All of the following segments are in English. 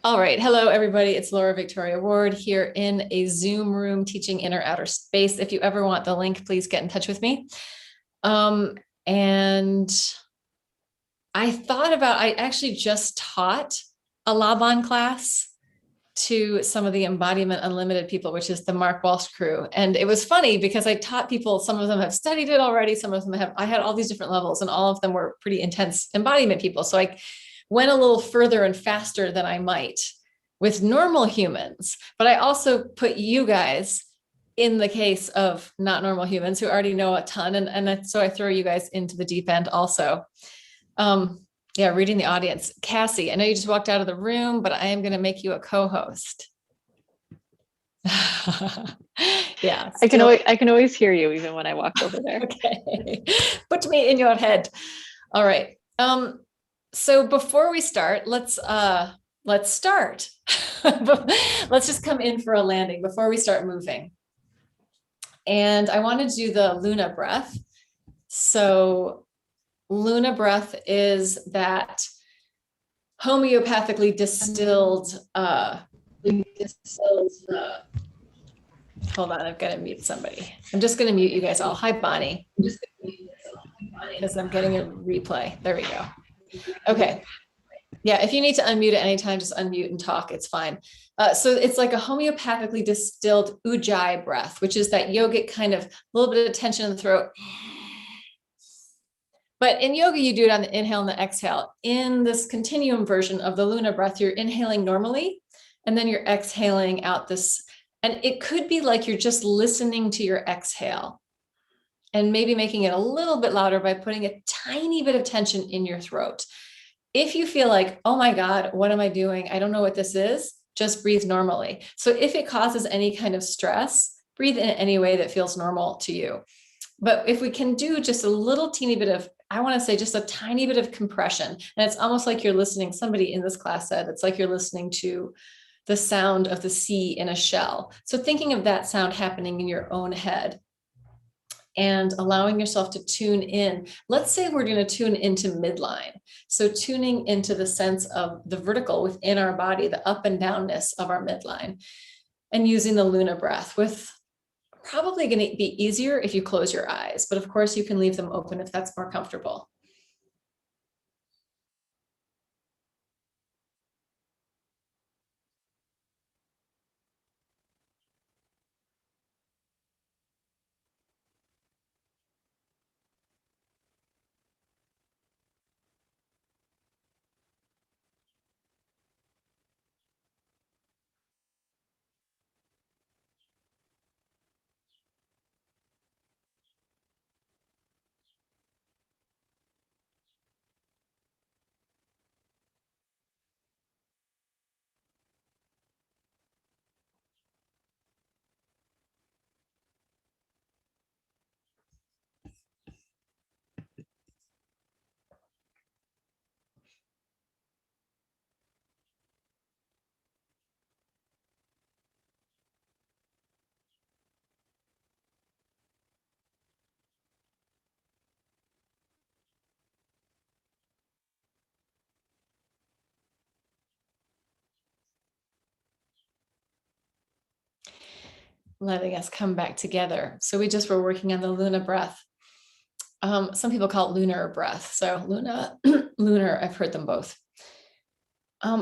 All right. Hello, everybody. It's Laura Victoria Ward here in a Zoom room teaching inner outer space. If you ever want the link, please get in touch with me. And I actually just taught a Laban class to some of the Embodiment Unlimited people, which is the Mark Walsh crew. And it was funny because I taught people, some of them have studied it already. Some of them I had all these different levels and all of them were pretty intense embodiment people. So I went a little further and faster than I might with normal humans, but I also put you guys in the case of not normal humans who already know a ton. And so I throw you guys into the deep end also. Yeah, reading the audience. Cassie, I know you just walked out of the room, but I am going to make you a co-host. Yeah. I can always hear you even when I walk over there. Okay. Put me in your head. All right. So before we start, let's start. Let's just come in for a landing before we start moving. And I want to do the Luna breath. So Luna breath is that homeopathically distilled, hold on, I've got to mute somebody. I'm just going to mute you guys all. Hi, Bonnie. Because I'm getting a replay. There we go. Okay. Yeah, if you need to unmute at any time, just unmute and talk. It's fine. So it's like a homeopathically distilled ujjayi breath, which is that yogic kind of little bit of tension in the throat. But in yoga, you do it on the inhale and the exhale. In this continuum version of the Luna breath, you're inhaling normally, and then you're exhaling out this. And it could be like you're just listening to your exhale and maybe making it a little bit louder by putting a tiny bit of tension in your throat. If you feel like, oh my God, what am I doing? I don't know what this is. Just breathe normally. So if it causes any kind of stress, breathe in any way that feels normal to you. But if we can do just a little teeny bit of, I want to say just a tiny bit of compression, and it's almost like you're listening, somebody in this class said, it's like you're listening to the sound of the sea in a shell. So thinking of that sound happening in your own head and allowing yourself to tune in. Let's say we're going to tune into midline. So tuning into the sense of the vertical within our body, the up and downness of our midline, and using the Luna breath with probably going to be easier if you close your eyes, but of course you can leave them open if that's more comfortable. Letting us come back together. So we just were working on the Luna breath. Some people call it lunar breath. So Luna, lunar, I've heard them both.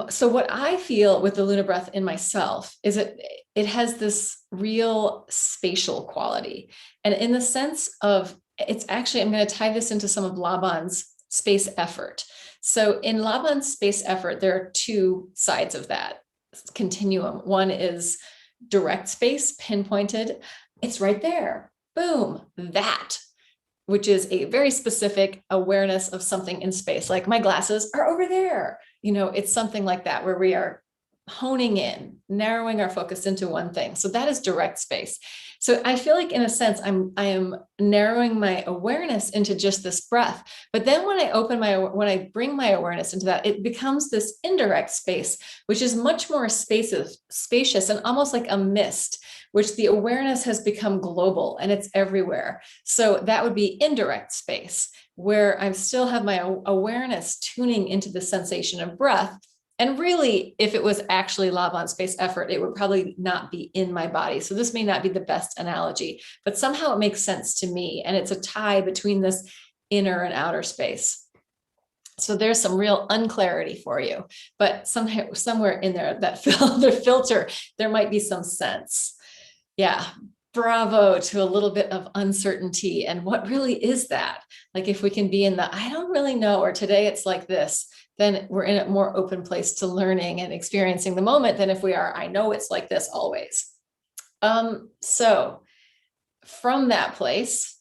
So what I feel with the Luna breath in myself is it has this real spatial quality. And in the sense of, it's actually, I'm going to tie this into some of Laban's space effort. So in Laban's space effort, there are two sides of that continuum. One is direct space, pinpointed. It's right there. Boom, that, which is a very specific awareness of something in space. Like my glasses are over there. You know, it's something like that where we are honing in, narrowing our focus into one thing. So that is direct space. So I feel like in a sense, I am narrowing my awareness into just this breath. But then when I bring my awareness into that, it becomes this indirect space, which is much more spacious and almost like a mist, which the awareness has become global and it's everywhere. So that would be indirect space, where I still have my awareness tuning into the sensation of breath, And really, if it was actually Laban space effort, it would probably not be in my body. So this may not be the best analogy, but somehow it makes sense to me. And it's a tie between this inner and outer space. So there's some real unclarity for you, but somewhere in there, that filter, there might be some sense. Yeah. Bravo to a little bit of uncertainty. And what really is that? Like if we can be in the, I don't really know, or today it's like this, then we're in a more open place to learning and experiencing the moment than if we are, I know it's like this always. So from that place,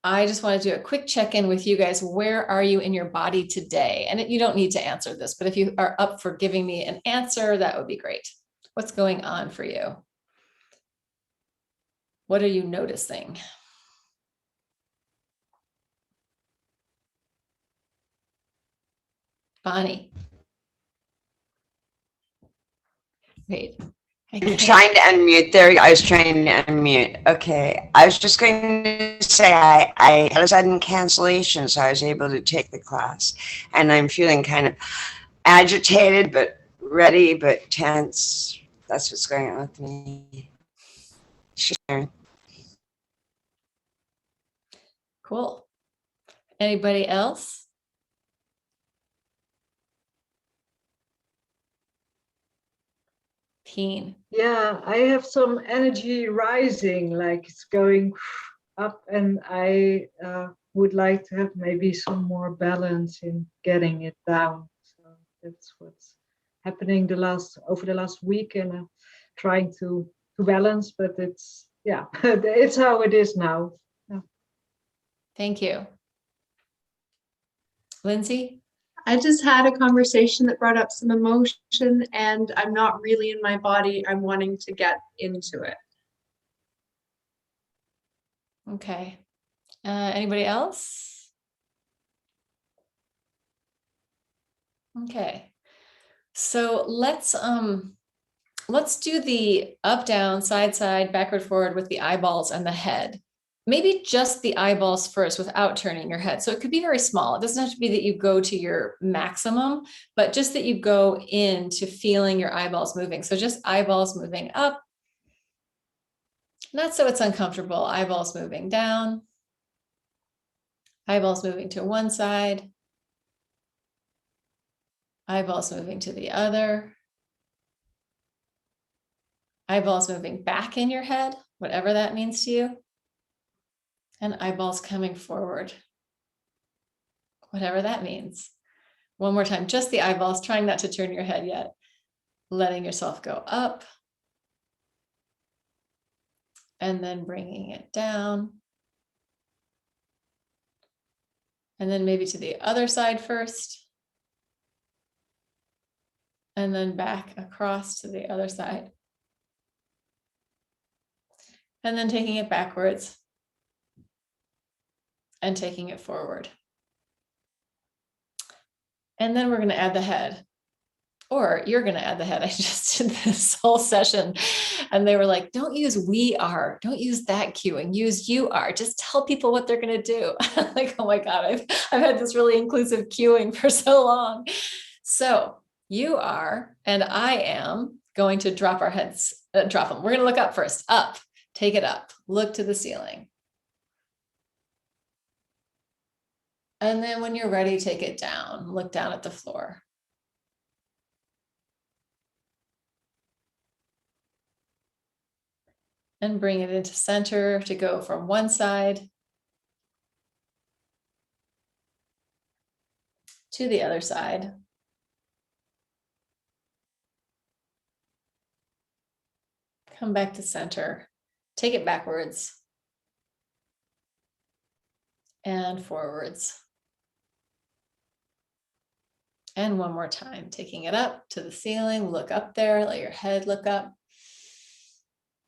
I just want to do a quick check-in with you guys. Where are you in your body today? And you don't need to answer this, but if you are up for giving me an answer, that would be great. What's going on for you? What are you noticing? Bonnie. Wait. I'm trying to unmute there. I was trying to unmute. Okay. I was just going to say I had a sudden cancellation, so I was able to take the class. And I'm feeling kind of agitated, but ready, but tense. That's what's going on with me. Sharon. Cool. Anybody else? Peen. Yeah, I have some energy rising, like it's going up, and I would like to have maybe some more balance in getting it down. So that's what's happening over the last week, and trying to balance, but it's it's how it is now. Yeah. Thank you. Lindsay? I just had a conversation that brought up some emotion, and I'm not really in my body. I'm wanting to get into it. Okay. Anybody else? Okay. So let's do the up, down, side, side, backward, forward with the eyeballs and the head. Maybe just the eyeballs first without turning your head. So it could be very small. It doesn't have to be that you go to your maximum, but just that you go into feeling your eyeballs moving. So just eyeballs moving up. Not so it's uncomfortable. Eyeballs moving down. Eyeballs moving to one side. Eyeballs moving to the other. Eyeballs moving back in your head, whatever that means to you. And eyeballs coming forward, whatever that means. One more time, just the eyeballs, trying not to turn your head yet. Letting yourself go up. And then bringing it down. And then maybe to the other side first. And then back across to the other side. And then taking it backwards. And taking it forward. And then we're going to add the head. Or you're going to add the head. I just did this whole session and they were like, don't use we are, don't use that cueing, use you are. Just tell people what they're going to do. Like, oh my God, I've had this really inclusive cueing for so long. So you are, and I am going to drop our heads, drop them. We're going to look up first, up, take it up, look to the ceiling. And then when you're ready, take it down, look down at the floor. And bring it into center to go from one side to the other side. Come back to center, take it backwards and forwards. And one more time, taking it up to the ceiling, look up there, let your head look up.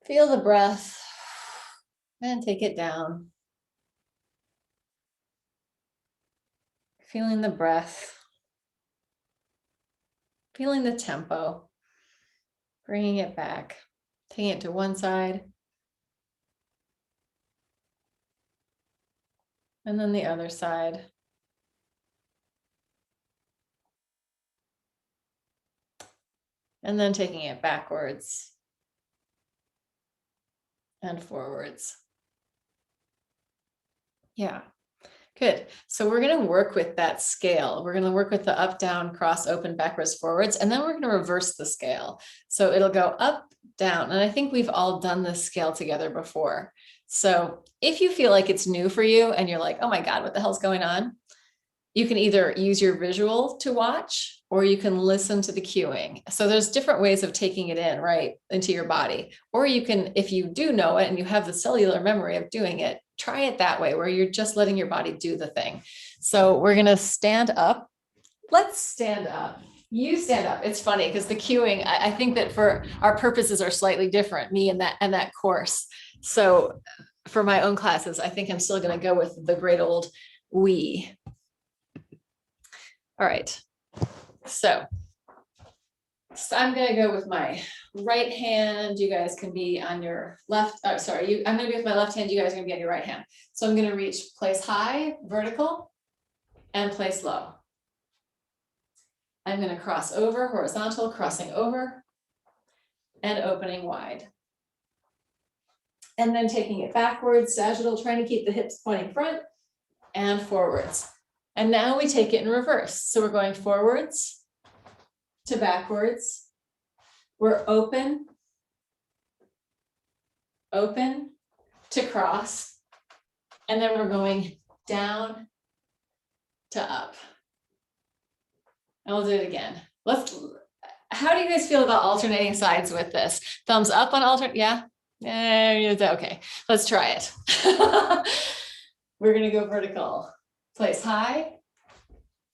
Feel the breath and take it down. Feeling the breath, feeling the tempo, bringing it back, taking it to one side. And then the other side. And then taking it backwards and forwards. Yeah, good. So we're going to work with that scale. We're going to work with the up, down, cross, open, backwards, forwards, and then we're going to reverse the scale. So it'll go up, down. And I think we've all done this scale together before. So if you feel like it's new for you and you're like, oh my God, what the hell's going on? You can either use your visual to watch, or you can listen to the cueing. So there's different ways of taking it in, right, into your body. Or you can, if you do know it and you have the cellular memory of doing it, try it that way, where you're just letting your body do the thing. So we're gonna stand up. Let's stand up. You stand up. It's funny because the cueing, I think that for our purposes are slightly different, me and that course. So for my own classes, I think I'm still gonna go with the great old we. All right, so I'm gonna go with my right hand. You guys can be on your left. Oh, sorry, I'm gonna be with my left hand. You guys are gonna be on your right hand. So I'm gonna reach place high, vertical, and place low. I'm gonna cross over, horizontal, crossing over, and opening wide. And then taking it backwards, sagittal, trying to keep the hips pointing front and forwards. And now we take it in reverse. So we're going forwards to backwards. We're open to cross. And then we're going down to up. And we'll do it again. How do you guys feel about alternating sides with this? Thumbs up on alternate, yeah? Okay, let's try it. We're gonna go vertical. Place high,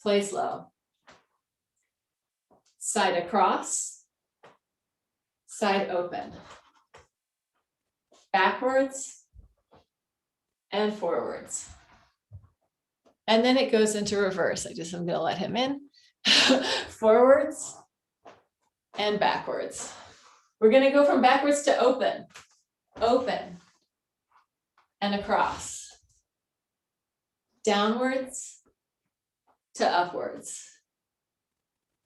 place low. Side across, side open. Backwards and forwards. And then it goes into reverse. I'm gonna let him in. Forwards and backwards. We're gonna go from backwards to open, and across. Downwards to upwards.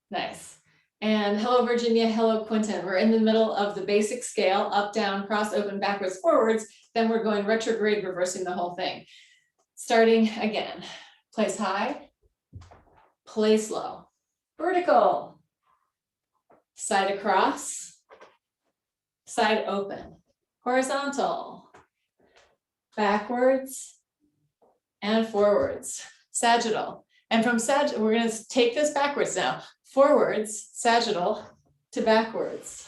Nice. And hello, Virginia. Hello, Quentin. We're in the middle of the basic scale, up, down, cross, open, backwards, forwards. Then we're going retrograde, reversing the whole thing. Starting again. Place high, place low. Vertical. Side across, side open. Horizontal. Backwards and forwards, sagittal. And from sagittal, we're going to take this backwards now. Forwards, sagittal to backwards.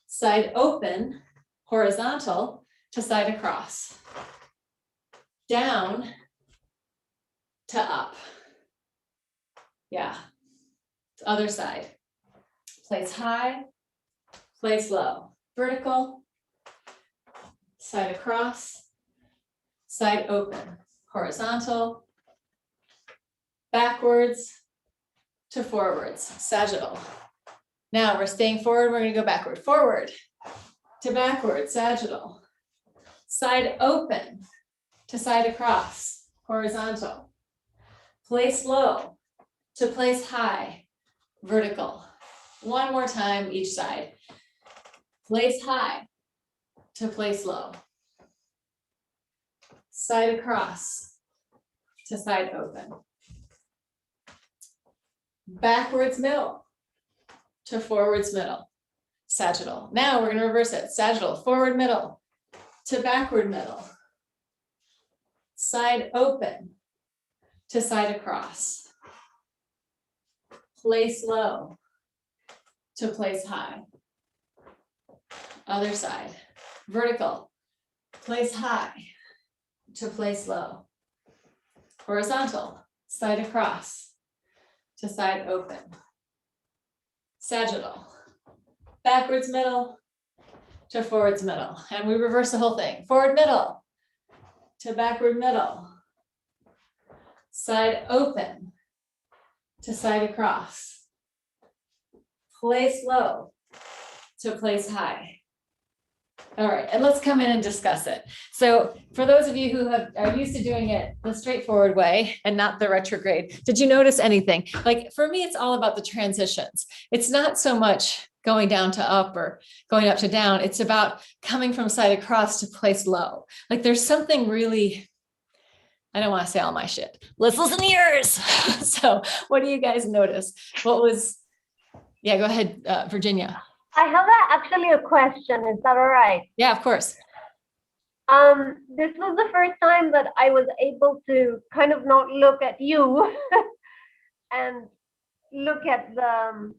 Side open, horizontal to side across. Down to up. Yeah, other side. Place high, place low. Vertical, side across, side open. Horizontal, backwards to forwards, sagittal. Now we're staying forward, we're gonna go backward. Forward to backward, sagittal. Side open to side across, horizontal. Place low to place high, vertical. One more time each side. Place high to place low. Side across to side open. Backwards middle to forwards middle, sagittal. Now we're going to reverse it. Sagittal, forward middle to backward middle. Side open to side across. Place low to place high. Other side. Vertical, place high to place low. Horizontal, side across to side open. Sagittal, backwards middle to forwards middle. And we reverse the whole thing. Forward middle to backward middle. Side open to side across. Place low to place high. All right, and let's come in and discuss it. So for those of you who are used to doing it the straightforward way and not the retrograde, did you notice anything? Like for me, it's all about the transitions. It's not so much going down to up or going up to down. It's about coming from side across to place low. Like there's something really, I don't want to say all my shit. Let's listen to yours. So what do you guys notice? What was, yeah, go ahead, Virginia. I have actually a question. Is that all right? Yeah, of course. This was the first time that I was able to kind of not look at you and look at the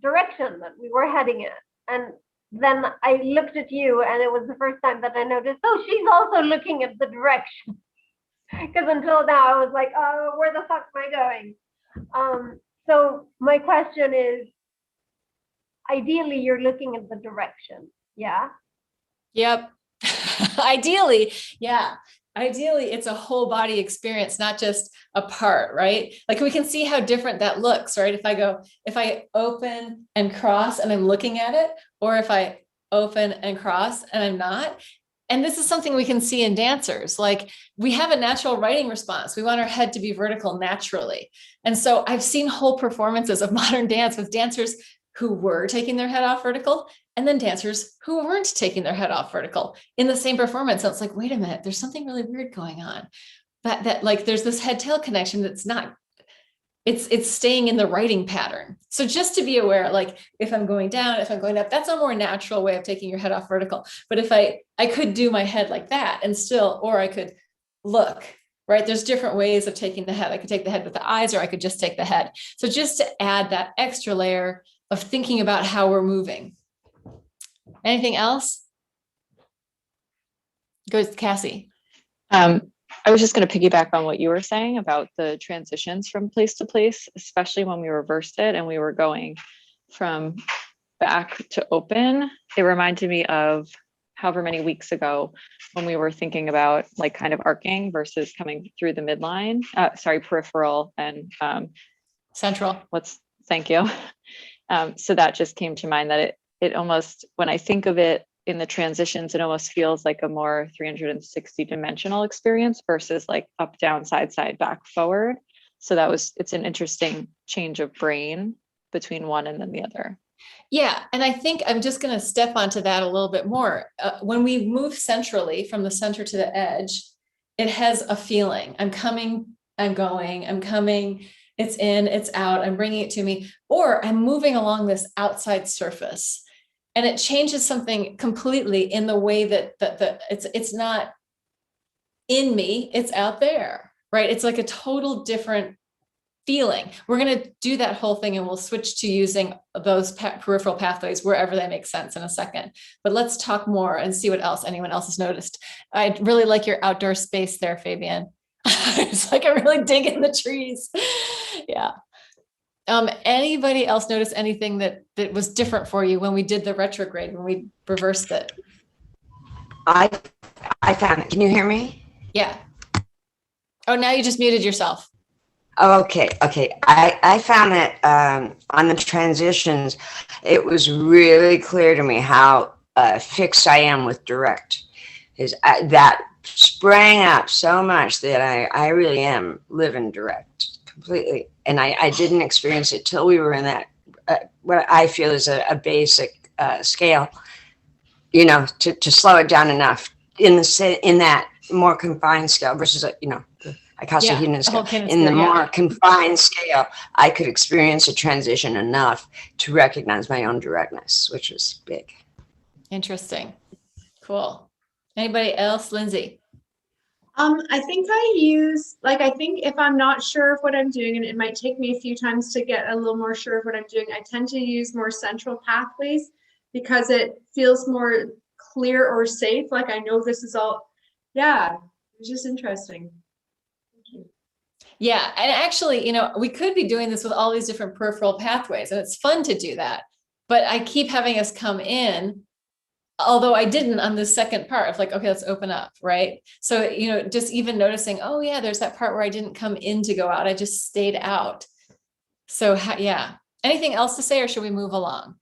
direction that we were heading in. And then I looked at you, and it was the first time that I noticed, oh, she's also looking at the direction. Because until now I was like, oh, where the fuck am I going? So my question is, ideally you're looking at the direction, yeah? Yep. Ideally, yeah. Ideally, it's a whole body experience, not just a part, right? Like we can see how different that looks, right? If I open and cross and I'm looking at it, or if I open and cross and I'm not. And this is something we can see in dancers. Like we have a natural writing response. We want our head to be vertical naturally. And so I've seen whole performances of modern dance with dancers who were taking their head off vertical, and then dancers who weren't taking their head off vertical in the same performance. So it's like, wait a minute, there's something really weird going on. That like there's this head-tail connection that's not, it's staying in the writing pattern. So just to be aware, like if I'm going down, if I'm going up, that's a more natural way of taking your head off vertical. But if I could do my head like that and still, or I could look, right? There's different ways of taking the head. I could take the head with the eyes, or I could just take the head. So just to add that extra layer of thinking about how we're moving. Anything else? Goes Cassie. I was just going to piggyback on what you were saying about the transitions from place to place, especially when we reversed it and we were going from back to open. It reminded me of however many weeks ago when we were thinking about like kind of arcing versus coming through the midline, peripheral and Central. Thank you. So that just came to mind that it almost, when I think of it in the transitions, it almost feels like a more 360 dimensional experience versus like up, down, side, back, forward. So it's an interesting change of brain between one and then the other. Yeah. And I think I'm just going to step onto that a little bit more. When we move centrally from the center to the edge, it has a feeling. I'm coming, I'm going, I'm coming, it's in, it's out, I'm bringing it to me, or I'm moving along this outside surface. And it changes something completely in the way that it's not in me, it's out there, right? It's like a total different feeling. We're going to do that whole thing and we'll switch to using those peripheral pathways wherever they make sense in a second. But let's talk more and see what else anyone else has noticed. I really like your outdoor space there, Fabian. It's like I really dig in the trees. Yeah. Anybody else notice anything that was different for you when we did the retrograde, when we reversed it? I found it. Can you hear me? Yeah. Oh, now you just muted yourself. Oh, okay. I found that on the transitions, it was really clear to me how fixed I am with direct. That sprang up so much that I really am living direct completely. And I didn't experience it till we were in that, what I feel is a basic scale, to slow it down enough in that more confined scale versus, the Icosahedron scale. In the more confined scale, I could experience a transition enough to recognize my own directness, which was big. Interesting. Cool. Anybody else? Lindsay? I think I think if I'm not sure of what I'm doing, and it might take me a few times to get a little more sure of what I'm doing, I tend to use more central pathways because it feels more clear or safe. Like I know this is all, it's just interesting. Thank you. Yeah. And actually, we could be doing this with all these different peripheral pathways, and it's fun to do that. But I keep having us come in, although I didn't on the second part of like, okay, let's open up, right? So, just even noticing, oh yeah, there's that part where I didn't come in to go out. I just stayed out. So yeah. Anything else to say, or should we move along?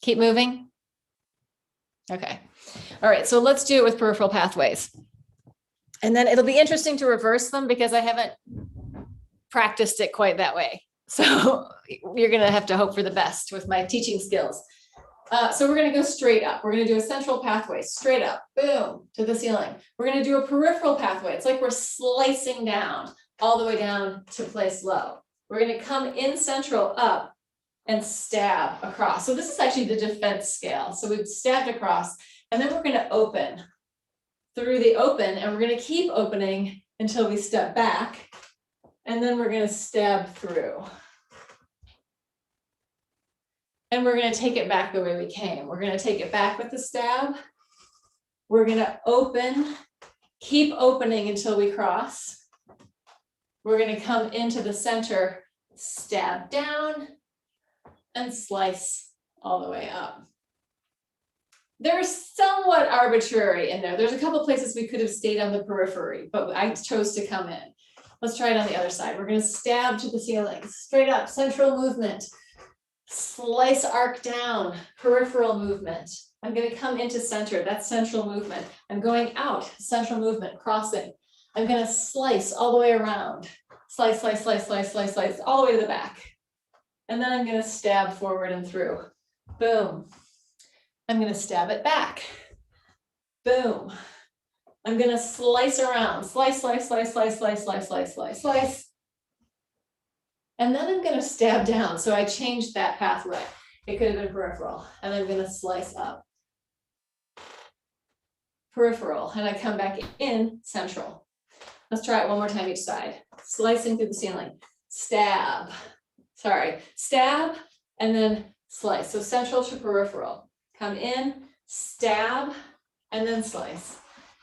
Keep moving? Okay. All right. So let's do it with peripheral pathways. And then it'll be interesting to reverse them because I haven't practiced it quite that way. So you're going to have to hope for the best with my teaching skills. So we're going to go straight up. We're going to do a central pathway, straight up, boom, to the ceiling. We're going to do a peripheral pathway. It's like we're slicing down all the way down to place low. We're going to come in central up and stab across. So this is actually the defense scale. So we've stabbed across, and then we're going to open through the open, and we're going to keep opening until we step back, and then we're going to stab through. And we're going to take it back the way we came. We're going to take it back with the stab. We're going to open, keep opening until we cross. We're going to come into the center, stab down, and slice all the way up. They're somewhat arbitrary in there. There's a couple places we could have stayed on the periphery, but I chose to come in. Let's try it on the other side. We're going to stab to the ceiling, straight up, central movement, slice arc down, peripheral movement. I'm going to come into center, that's central movement. I'm going out, central movement, crossing. I'm going to slice all the way around, slice, slice, slice, slice, slice, slice, all the way to the back. And then I'm going to stab forward and through. Boom. I'm going to stab it back. Boom. I'm going to slice around, slice, slice, slice, slice, slice, slice, slice, slice, slice. And then I'm going to stab down. So I changed that pathway. It could have been peripheral. And I'm going to slice up. Peripheral. And I come back in central. Let's try it one more time each side. Slicing through the ceiling. Stab. Sorry. Stab and then slice. So central to peripheral. Come in, stab, and then slice.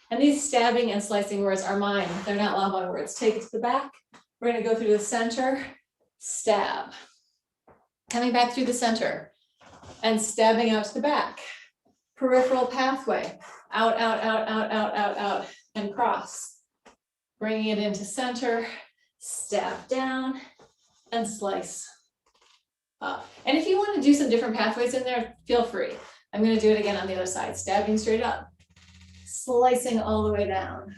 And these stabbing and slicing words are mine. They're not Lama words. Take it to the back. We're going to go through the center, stab. Coming back through the center and stabbing out to the back. Peripheral pathway. Out, out, out, out, out, out, out, and cross. Bringing it into center, stab down, and slice up. And if you want to do some different pathways in there, feel free. I'm going to do it again on the other side, stabbing straight up, slicing all the way down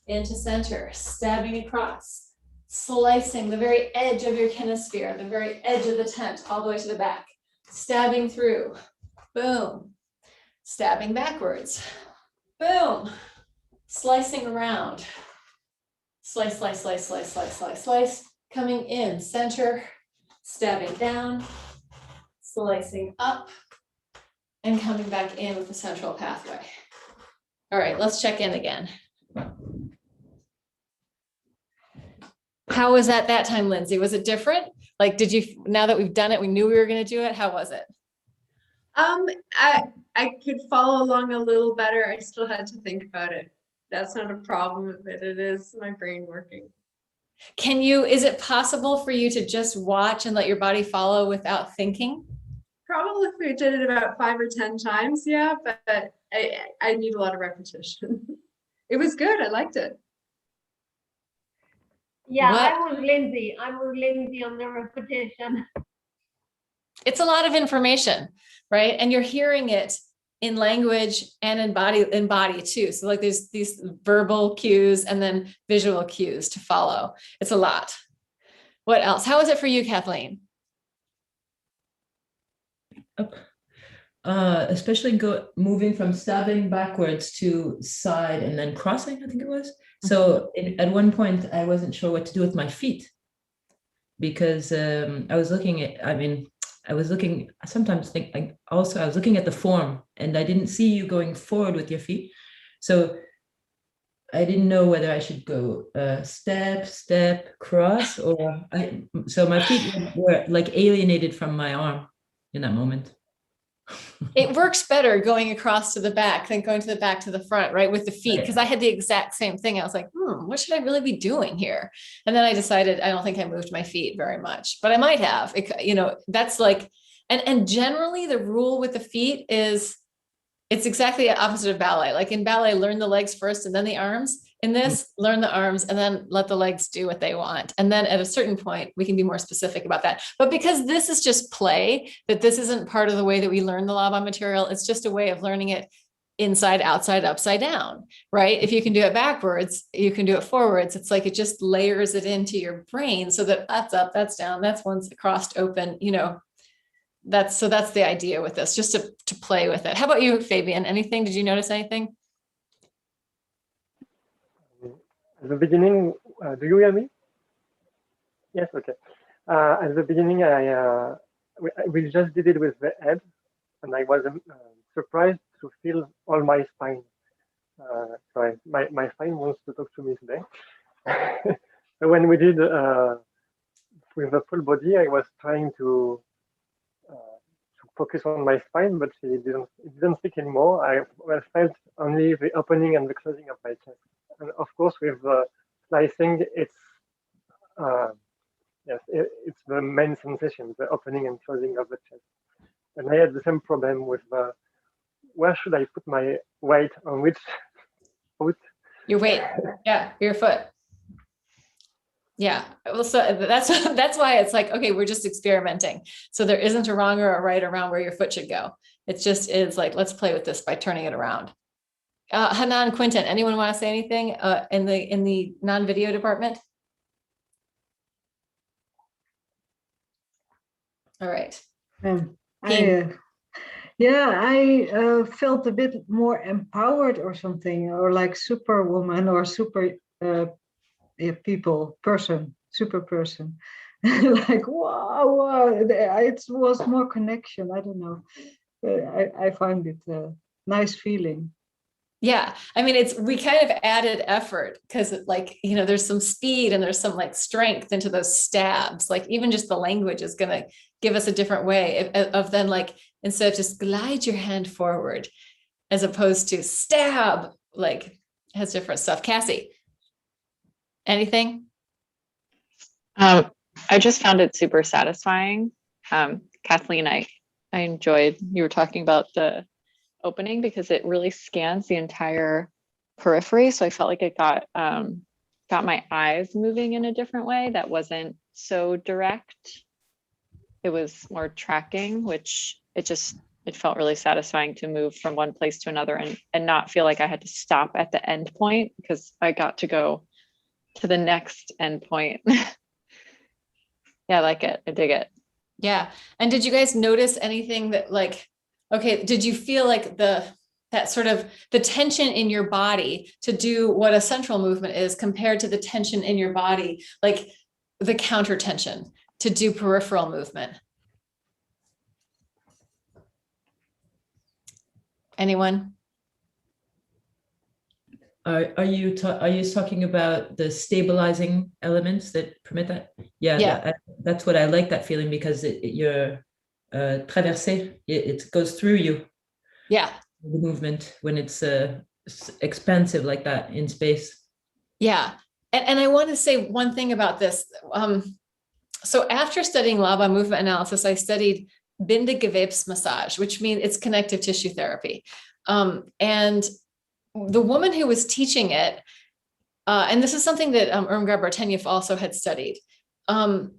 into center, stabbing across, slicing the very edge of your kinesphere, the very edge of the tent, all the way to the back, stabbing through, boom, stabbing backwards, boom, slicing around, slice, slice, slice, slice, slice, slice, slice, coming in, center, stabbing down, slicing up, and coming back in with the central pathway. All right, let's check in again. How was that time, Lindsay? Was it different? Like, did you, now that we've done it, we knew we were going to do it. How was it? I could follow along a little better. I still had to think about it. That's not a problem with it. It is my brain working. Can you, is it possible for you to just watch and let your body follow without thinking? Probably if we did it about 5 or 10 times, yeah, but I need a lot of repetition. It was good. I liked it. Yeah, What? I'm with Lindsay. I'm with Lindsay on the repetition. It's a lot of information, right? And you're hearing it in language and in body too. So like there's these verbal cues and then visual cues to follow. It's a lot. What else? How is it for you, Kathleen? Especially moving from stabbing backwards to side and then crossing, I think it was. So at one point I wasn't sure what to do with my feet because I was looking at, I was looking at the form and I didn't see you going forward with your feet. So I didn't know whether I should go step, cross, or so my feet were like alienated from my arm in that moment. It works better going across to the back than going to the back to the front, right? With the feet. Because I had the exact same thing. I was like, what should I really be doing here? And then I decided, I don't think I moved my feet very much, but I might have, that's like, and generally the rule with the feet is it's exactly the opposite of ballet. Like in ballet, learn the legs first and then the arms. In this, learn the arms and then let the legs do what they want. And then at a certain point, we can be more specific about that. But because this is just play, that this isn't part of the way that we learn the Laban material, it's just a way of learning it inside, outside, upside down, right? If you can do it backwards, you can do it forwards. It's like it just layers it into your brain so that that's up, that's down, that's one's crossed open, you know. That's the idea with this, just to play with it. How about you, Fabian? Anything? Did you notice anything? At the beginning, do you hear me? Yes, okay. At the beginning, we just did it with the head, and I was surprised to feel all my spine. So my spine wants to talk to me today. So when we did with the full body, I was trying to focus on my spine, but it didn't speak anymore. I felt only the opening and the closing of my chest. And of course, with the slicing, it's it's the main sensation, the opening and closing of the chest. And I had the same problem with where should I put my weight on which foot? Your weight, yeah, your foot. Yeah, well, so that's why it's like, okay, we're just experimenting. So there isn't a wrong or a right around where your foot should go. It just is like, let's play with this by turning it around. Hanan, Quinton, anyone want to say anything in the non-video department? All right. I felt a bit more empowered or something, or like superwoman or super super person. Like, wow, it was more connection. I don't know. I find it a nice feeling. Yeah, I mean, we kind of added effort because like, you know, there's some speed and there's some like strength into those stabs. Like even just the language is going to give us a different way of then like, instead of just glide your hand forward as opposed to stab, like has different stuff. Cassie, anything? I just found it super satisfying. Kathleen, I enjoyed, you were talking about the opening because it really scans the entire periphery. So I felt like it got my eyes moving in a different way that wasn't so direct. It was more tracking, which it felt really satisfying to move from one place to another and not feel like I had to stop at the end point because I got to go to the next end point. Yeah, I like it. I dig it. Yeah. And did you guys notice anything that like, okay, did you feel like that sort of the tension in your body to do what a central movement is compared to the tension in your body, like the counter tension to do peripheral movement? Anyone? Are you talking about the stabilizing elements that permit that? Yeah. That's what I like, that feeling, because you're traversé, it goes through you. Yeah. The movement when it's expansive like that in space. Yeah. And I want to say one thing about this. So after studying Laba movement analysis, I studied Bindegewebsmassage, which means it's connective tissue therapy. And the woman who was teaching it, and this is something that Irmgard Bartenieff also had studied. The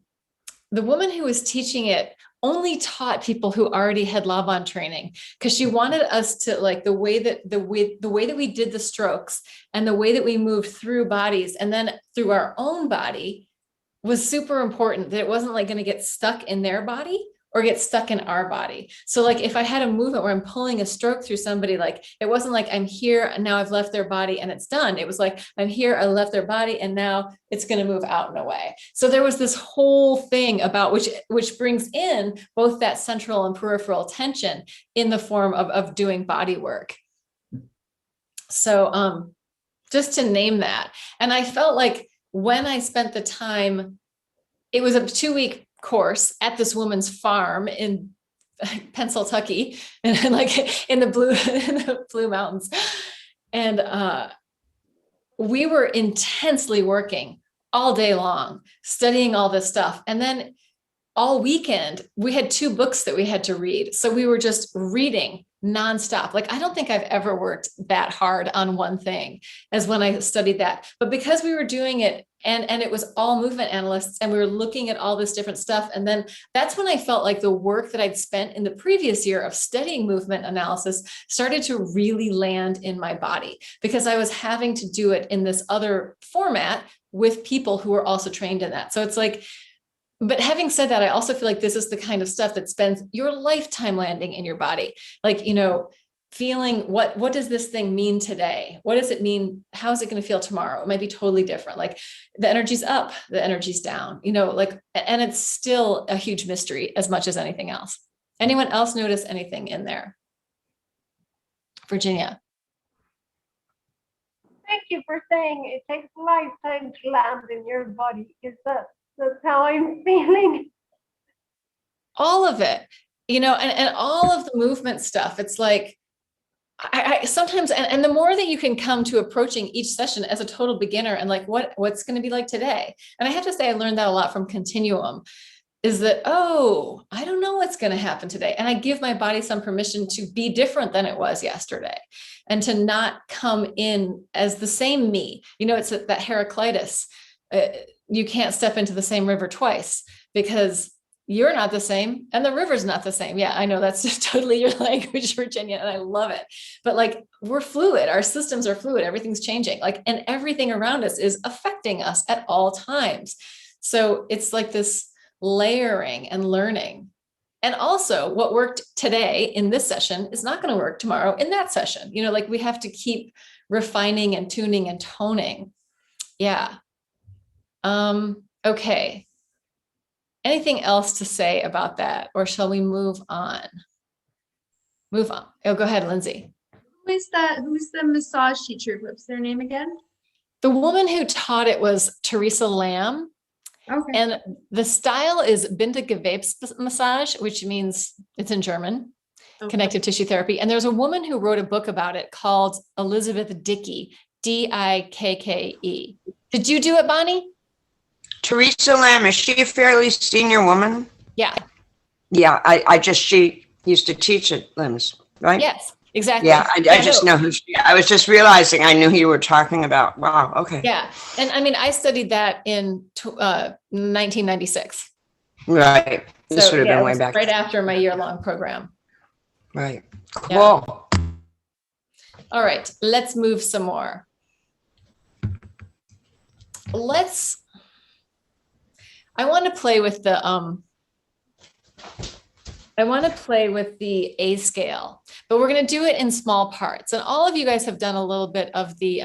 woman who was teaching it only taught people who already had Laban training, because she wanted us to like the way that we did the strokes and the way that we moved through bodies and then through our own body was super important, that it wasn't like going to get stuck in their body or get stuck in our body. So like if I had a movement where I'm pulling a stroke through somebody, like it wasn't like I'm here and now I've left their body and it's done. It was like I'm here, I left their body and now it's going to move out and away. So there was this whole thing about which brings in both that central and peripheral tension in the form of doing body work. So just to name that. And I felt like when I spent the time, it was a 2-week course at this woman's farm in Pennsylvania, and like in the Blue Mountains. And we were intensely working all day long, studying all this stuff. And then all weekend, we had 2 books that we had to read. So we were just reading nonstop. Like, I don't think I've ever worked that hard on one thing as when I studied that. But because we were doing it And it was all movement analysts, and we were looking at all this different stuff. And then that's when I felt like the work that I'd spent in the previous year of studying movement analysis started to really land in my body, because I was having to do it in this other format with people who were also trained in that. So it's like, but having said that, I also feel like this is the kind of stuff that spends your lifetime landing in your body. Like, you know, feeling what does this thing mean today? What does it mean? How is it going to feel tomorrow? It might be totally different. Like the energy's up, the energy's down, you know, like, and it's still a huge mystery as much as anything else. Anyone else notice anything in there? Virginia. Thank you for saying it takes a lifetime to land in your body, because that's how I'm feeling. All of it, you know, and all of the movement stuff. It's like, I sometimes, and the more that you can come to approaching each session as a total beginner and like, what's going to be like today. And I have to say, I learned that a lot from Continuum, is that, oh, I don't know what's going to happen today. And I give my body some permission to be different than it was yesterday, and to not come in as the same me. You know, it's that Heraclitus, you can't step into the same river twice, because you're not the same and the river's not the same. Yeah, I know that's just totally your language, Virginia, and I love it. But like, we're fluid, our systems are fluid, everything's changing, like, and everything around us is affecting us at all times. So it's like this layering and learning. And also, what worked today in this session is not going to work tomorrow in that session. You know, like, we have to keep refining and tuning and toning. Yeah. Okay. Anything else to say about that, or shall we move on? Move on. Oh, go ahead, Lindsay. Who is that? Who's the massage teacher? What's their name again? The woman who taught it was Teresa Lamb. Okay. And the style is Bindegewebs massage, which means it's in German, connective tissue therapy. And there's a woman who wrote a book about it called Elizabeth Dickey, Dickke. Did you do it, Bonnie? Teresa Lamb, is she a fairly senior woman? Yeah. Yeah, she used to teach at LIMS, right? Yes, exactly. Yeah, I just know who she, I was just realizing I knew who you were talking about. Wow, okay. Yeah, and I mean, I studied that in 1996. Right, this would have been way back. Right after my year-long program. Right, cool. Yeah. All right, let's move some more. I want to play with the A scale, but we're going to do it in small parts. And all of you guys have done a little bit of the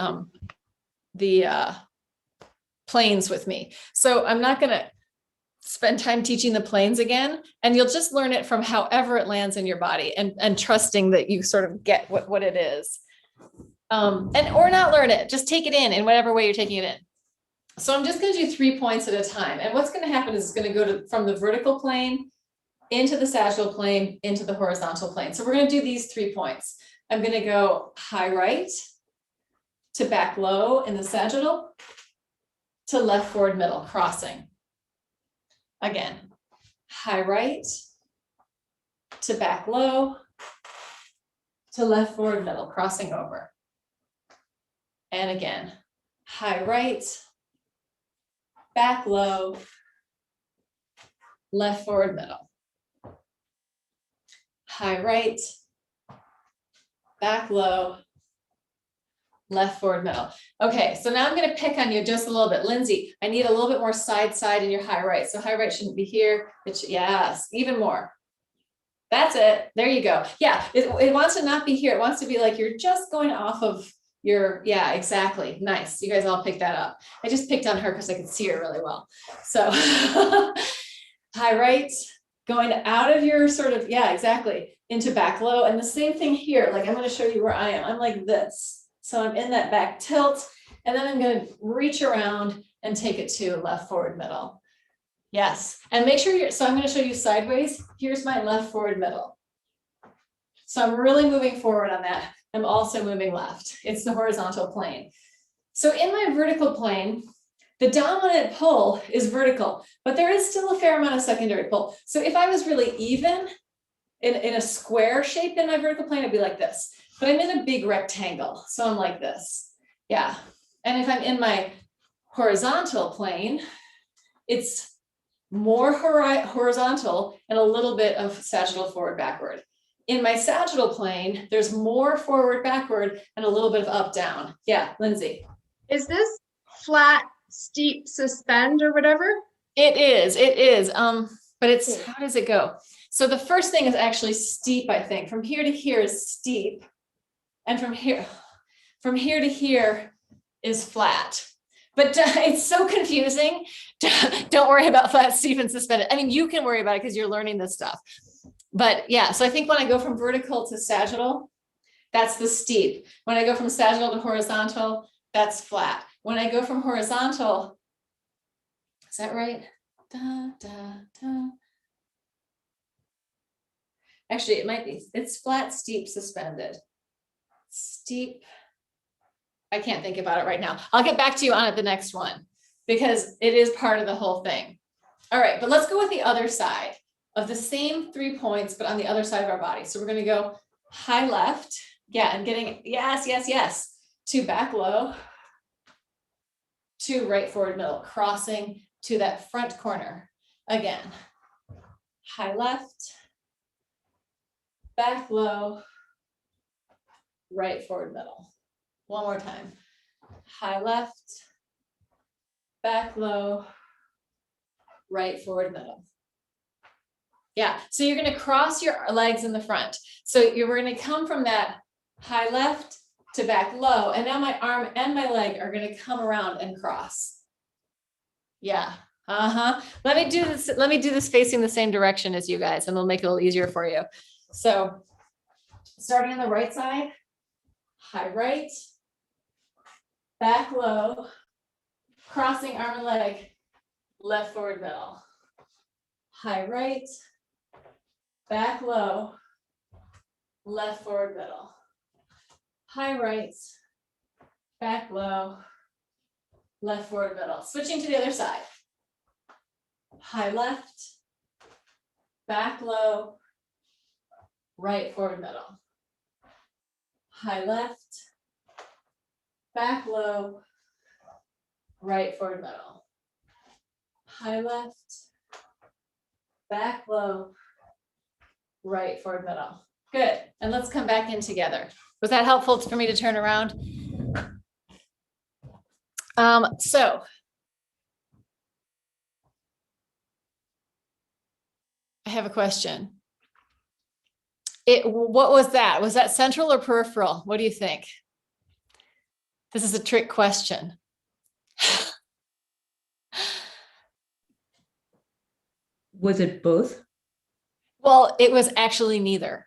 planes with me. So I'm not going to spend time teaching the planes again, and you'll just learn it from however it lands in your body, and trusting that you sort of get what it is. Or not learn it, just take it in whatever way you're taking it in. So I'm just going to do 3 points at a time. And what's going to happen is it's going to go from the vertical plane into the sagittal plane, into the horizontal plane. So we're going to do these 3 points. I'm going to go high right to back low in the sagittal to left forward middle, crossing. Again, high right to back low to left forward middle, crossing over. And again, high right, back low, left forward middle. High right, back low, left forward middle. Okay, so now I'm going to pick on you just a little bit. Lindsay, I need a little bit more side in your high right. So high right shouldn't be here. Yes, even more. That's it. There you go. Yeah, it wants to not be here. It wants to be like you're just going off of your, yeah, exactly. Nice. You guys all picked that up. I just picked on her because I could see her really well. So high right, going out of your sort of, yeah, exactly, into back low. And the same thing here. Like, I'm going to show you where I am. I'm like this. So I'm in that back tilt, and then I'm going to reach around and take it to left forward middle. Yes. And make sure so I'm going to show you sideways. Here's my left forward middle. So I'm really moving forward on that. I'm also moving left. It's the horizontal plane. So in my vertical plane, the dominant pull is vertical, but there is still a fair amount of secondary pull. So if I was really even in a square shape in my vertical plane, it'd be like this. But I'm in a big rectangle, so I'm like this. Yeah. And if I'm in my horizontal plane, it's more horizontal and a little bit of sagittal forward backward. In my sagittal plane, there's more forward backward and a little bit of up down. Yeah, Lindsay. Is this flat, steep, suspend or whatever? It is. But it's, how does it go? So the first thing is actually steep, I think. From here to here is steep. And from here to here is flat. But it's so confusing. Don't worry about flat, steep, and suspended. I mean, you can worry about it because you're learning this stuff. But yeah, so I think when I go from vertical to sagittal, that's the steep. When I go from sagittal to horizontal, that's flat. When I go from horizontal, is that right? Da, da, da. Actually, it might be. It's flat, steep, suspended. Steep. I can't think about it right now. I'll get back to you on it the next one because it is part of the whole thing. All right, but let's go with the other side of the same 3 points, but on the other side of our body. So we're going to go high left. Yeah, and getting yes, to back low, to right forward middle, crossing to that front corner. Again, high left, back low, right forward middle. One more time. High left, back low, right forward middle. Yeah, so you're going to cross your legs in the front. So we're going to come from that high left to back low, and now my arm and my leg are going to come around and cross. Yeah. Let me do this facing the same direction as you guys, and it'll make it a little easier for you. So starting on the right side, high right, back low, crossing arm and leg, left forward middle. High right, back low, left forward middle. High right, back low, left forward middle. Switching to the other side. High left, back low, right forward middle. High left, back low, right forward middle. High left, back low, right forward middle. Good. And let's come back in together. Was that helpful for me to turn around? So I have a question. What was that? Was that central or peripheral? What do you think? This is a trick question. Was it both? Well, it was actually neither.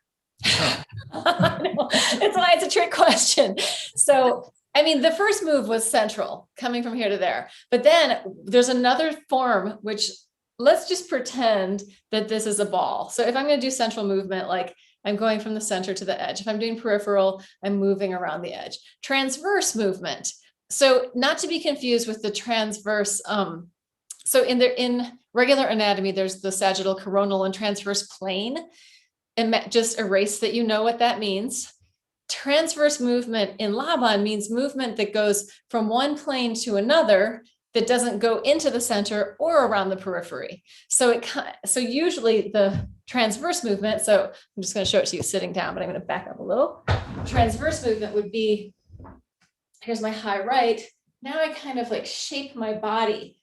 It's why it's a trick question. So, I mean, the first move was central, coming from here to there. But then there's another form, which let's just pretend that this is a ball. So if I'm going to do central movement, like I'm going from the center to the edge. If I'm doing peripheral, I'm moving around the edge. Transverse movement. So not to be confused with the transverse. So in regular anatomy, there's the sagittal, coronal, and transverse plane. And just erase that you know what that means. Transverse movement in Laban means movement that goes from one plane to another that doesn't go into the center or around the periphery. So usually the transverse movement, so I'm just going to show it to you sitting down, but I'm going to back up a little. Transverse movement would be, here's my high right. Now I kind of like shape my body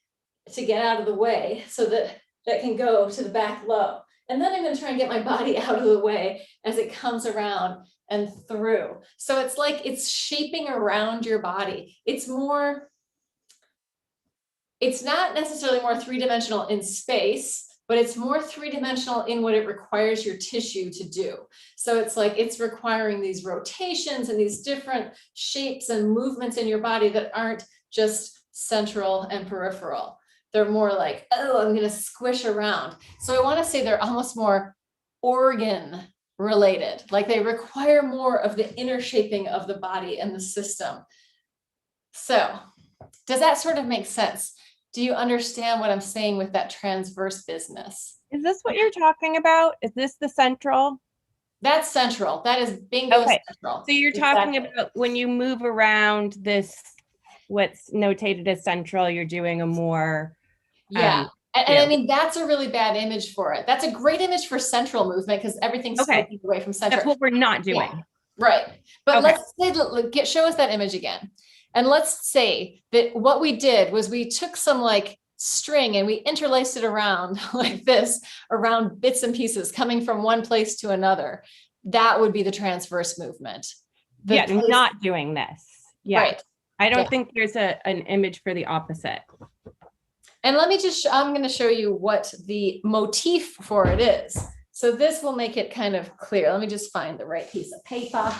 to get out of the way so that that can go to the back low. And then I'm going to try and get my body out of the way as it comes around and through. So it's like it's shaping around your body. It's not necessarily more three-dimensional in space, but it's more three-dimensional in what it requires your tissue to do. So it's like it's requiring these rotations and these different shapes and movements in your body that aren't just central and peripheral. They're more like, oh, I'm going to squish around. So I want to say they're almost more organ related, like they require more of the inner shaping of the body and the system. So does that sort of make sense? Do you understand what I'm saying with that transverse business? Is this what you're talking about? Is this the central? That's central. That is bingo Okay. central. So you're talking about when you move around this what's notated as central, you're doing a more, Yeah. And I yeah. mean, that's a really bad image for it. That's a great image for central movement because everything's Okay. sloping away from center. That's what we're not doing. Yeah. Right. But Okay. let's say, show us that image again. And let's say that what we did was we took some like string and we interlaced it around like this, around bits and pieces coming from one place to another. That would be the transverse movement. Yeah, not doing this. Yeah. Right. I don't Yeah. think there's an image for the opposite. And let me just, I'm going to show you what the motif for it is. So this will make it kind of clear. Let me just find the right piece of paper.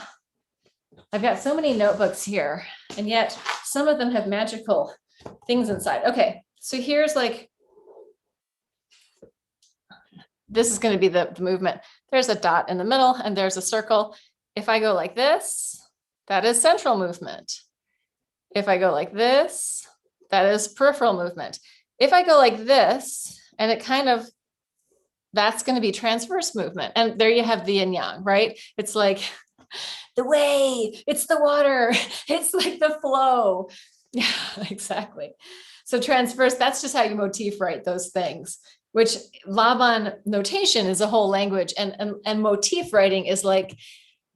I've got so many notebooks here, and yet some of them have magical things inside. Okay, so here's like, this is going to be the movement. There's a dot in the middle and there's a circle. If I go like this, that is central movement. If I go like this, that is peripheral movement. If I go like this, and it kind of, that's going to be transverse movement. And there you have the yin yang, right? It's like the way, it's the water, it's like the flow. Yeah, exactly. So transverse, that's just how you motif write those things, which Laban notation is a whole language, and motif writing is like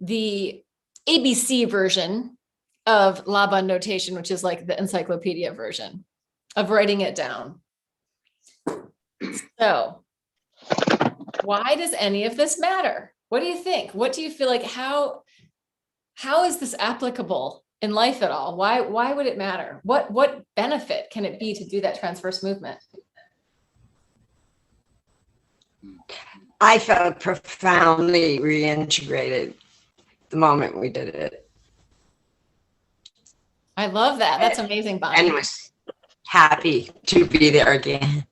the ABC version of Laban notation, which is like the encyclopedia version of writing it down. So why does any of this matter? What do you think? What do you feel like? How is this applicable in life at all? Why would it matter? What benefit can it be to do that transverse movement? I felt profoundly reintegrated the moment we did it. I love that. That's amazing, Bonnie. And was happy to be there again.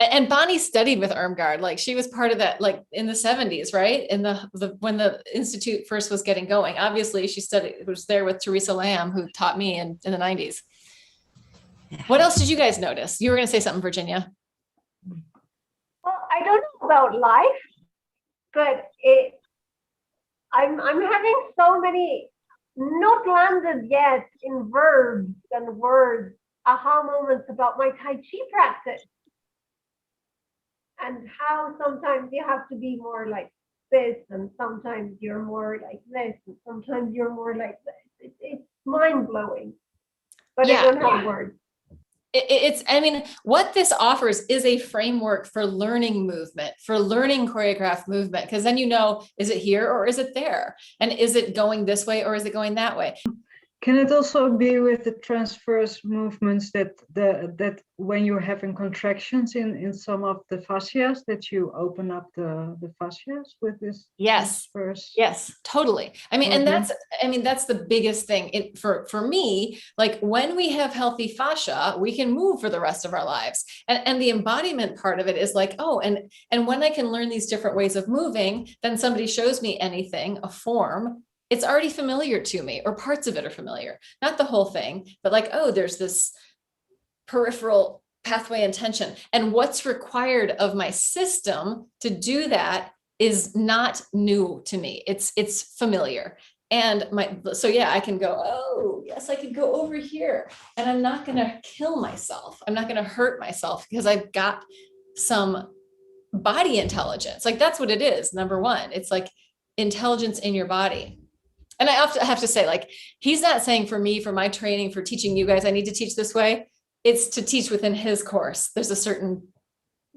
And Bonnie studied with Irmgard, like she was part of that, like in the 70s, right? In the when the Institute first was getting going. Obviously, she was there with Teresa Lamb, who taught me in the 90s. What else did you guys notice? You were going to say something, Virginia. Well, I don't know about life, but I'm having so many not landed yet in verbs and words aha moments about my Tai Chi practice. And how sometimes you have to be more like this, and sometimes you're more like this, and sometimes you're more like this. It's mind-blowing, but I don't have words. I mean, what this offers is a framework for learning movement, for learning choreographed movement, because then you know, is it here or is it there? And is it going this way or is it going that way? Can it also be with the transverse movements that when you're having contractions in some of the fascias, that you open up the fascias with this? Yes. Transverse? Yes, totally. I mean, and that's the biggest thing for me. Like when we have healthy fascia, we can move for the rest of our lives. And the embodiment part of it is like, oh, and when I can learn these different ways of moving, then somebody shows me anything, a form, it's already familiar to me, or parts of it are familiar, not the whole thing, but like, oh, there's this peripheral pathway intention. And what's required of my system to do that is not new to me. It's familiar. And so yeah, I can go, oh, yes, I can go over here, and I'm not going to kill myself. I'm not going to hurt myself because I've got some body intelligence. Like that's what it is. Number one, it's like intelligence in your body. And I have to say, like, he's not saying for me, for my training, for teaching you guys, I need to teach this way. It's to teach within his course. There's a certain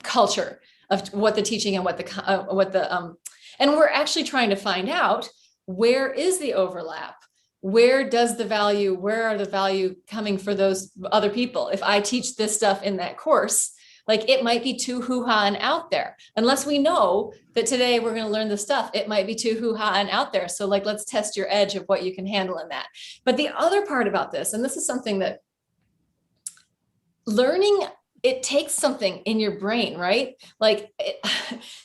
culture of what the teaching and and we're actually trying to find out, where is the overlap? Where are the value coming for those other people? If I teach this stuff in that course, like it might be too hoo-ha and out there. Unless we know that today we're going to learn this stuff, it might be too hoo-ha and out there. So like, let's test your edge of what you can handle in that. But the other part about this, and this is something that learning, it takes something in your brain, right? Like,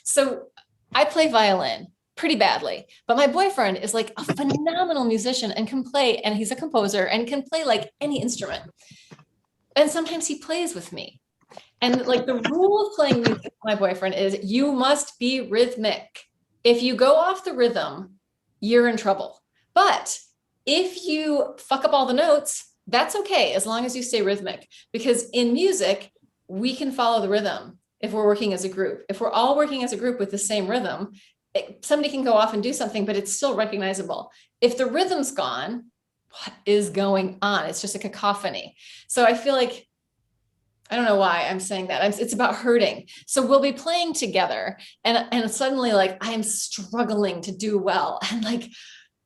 so I play violin pretty badly, but my boyfriend is like a phenomenal musician and can play, and he's a composer and can play like any instrument. And sometimes he plays with me. And like the rule of playing music with my boyfriend is you must be rhythmic. If you go off the rhythm, you're in trouble. But if you fuck up all the notes, that's okay, as long as you stay rhythmic, because in music, we can follow the rhythm if we're working as a group. If we're all working as a group with the same rhythm, somebody can go off and do something, but it's still recognizable. If the rhythm's gone, what is going on? It's just a cacophony. So I feel like, I don't know why I'm saying that. It's about hurting. So we'll be playing together and suddenly like I'm struggling to do well. And like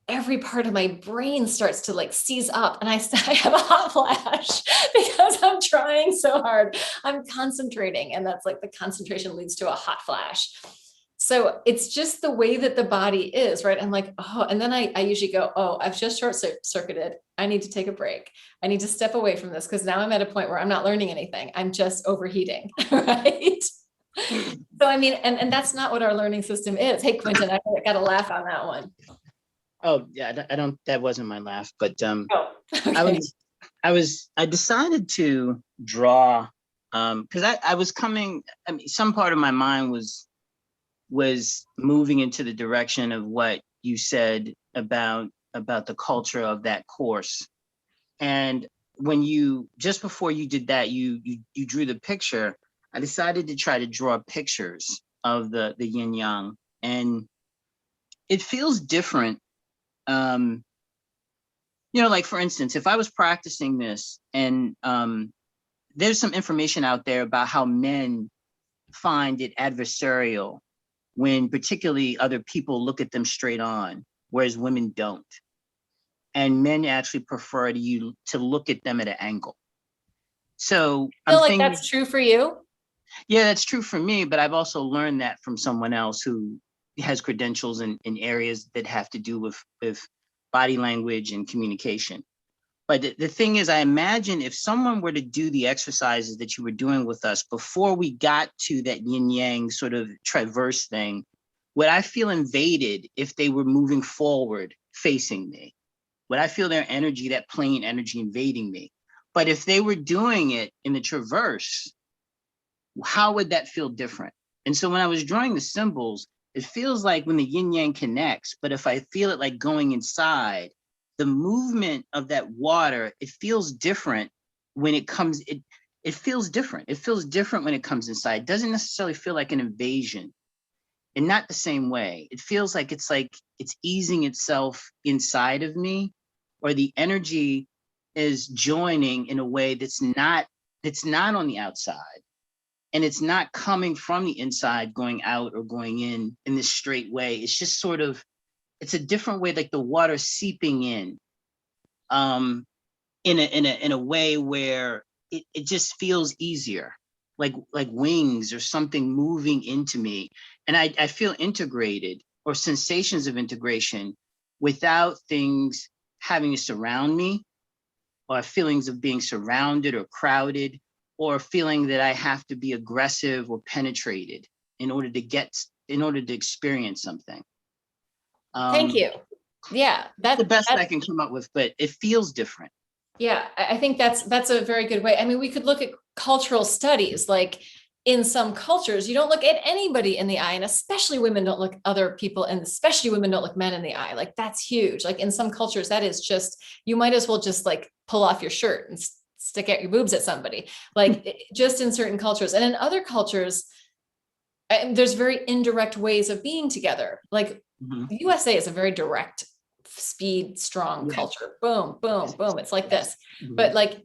every part of my brain starts to like seize up and I have a hot flash because I'm trying so hard. I'm concentrating, and that's like the concentration leads to a hot flash. So it's just the way that the body is, right? I'm like, oh, and then I usually go, oh, I've just short circuited. I need to take a break. I need to step away from this because now I'm at a point where I'm not learning anything. I'm just overheating, right? So, I mean, and that's not what our learning system is. Hey, Quentin, I got to laugh on that one. Oh yeah, I don't. That wasn't my laugh, but Oh, okay. I decided to draw because I was coming. I mean, some part of my mind was moving into the direction of what you said about the culture of that course. And when you, just before you did that, you drew the picture, I decided to try to draw pictures of the yin yang, and it feels different. You know, like for instance, if I was practicing this and there's some information out there about how men find it adversarial when particularly other people look at them straight on, whereas women don't. And men actually prefer to look at them at an angle. So I feel like that's true for you. Yeah, that's true for me, but I've also learned that from someone else who has credentials in areas that have to do with body language and communication. But the thing is, I imagine if someone were to do the exercises that you were doing with us before we got to that yin yang sort of traverse thing, would I feel invaded if they were moving forward facing me? Would I feel their energy, that plane energy invading me? But if they were doing it in the traverse, how would that feel different? And so when I was drawing the symbols, it feels like when the yin yang connects, but if I feel it like going inside, the movement of that water, it feels different when it comes, it feels different. It feels different when it comes inside. It doesn't necessarily feel like an invasion, and not the same way. It feels like it's easing itself inside of me, or the energy is joining in a way that's not on the outside. And it's not coming from the inside, going out or going in this straight way. It's just sort of, it's a different way, like the water seeping in a way where it just feels easier, like wings or something moving into me. And I feel integrated, or sensations of integration, without things having to surround me, or feelings of being surrounded or crowded, or feeling that I have to be aggressive or penetrated in order to experience something. Thank you. Yeah, that's the best I can come up with, but it feels different. Yeah, I think that's a very good way. I mean, we could look at cultural studies. Like in some cultures, you don't look at anybody in the eye, and especially women don't look other people, and especially women don't look men in the eye. Like that's huge. Like in some cultures, that is just, you might as well just like pull off your shirt and stick out your boobs at somebody, like just in certain cultures. And in other cultures, there's very indirect ways of being together. Like the USA is a very direct, speed, strong culture. Boom, boom, boom. It's like this. But like,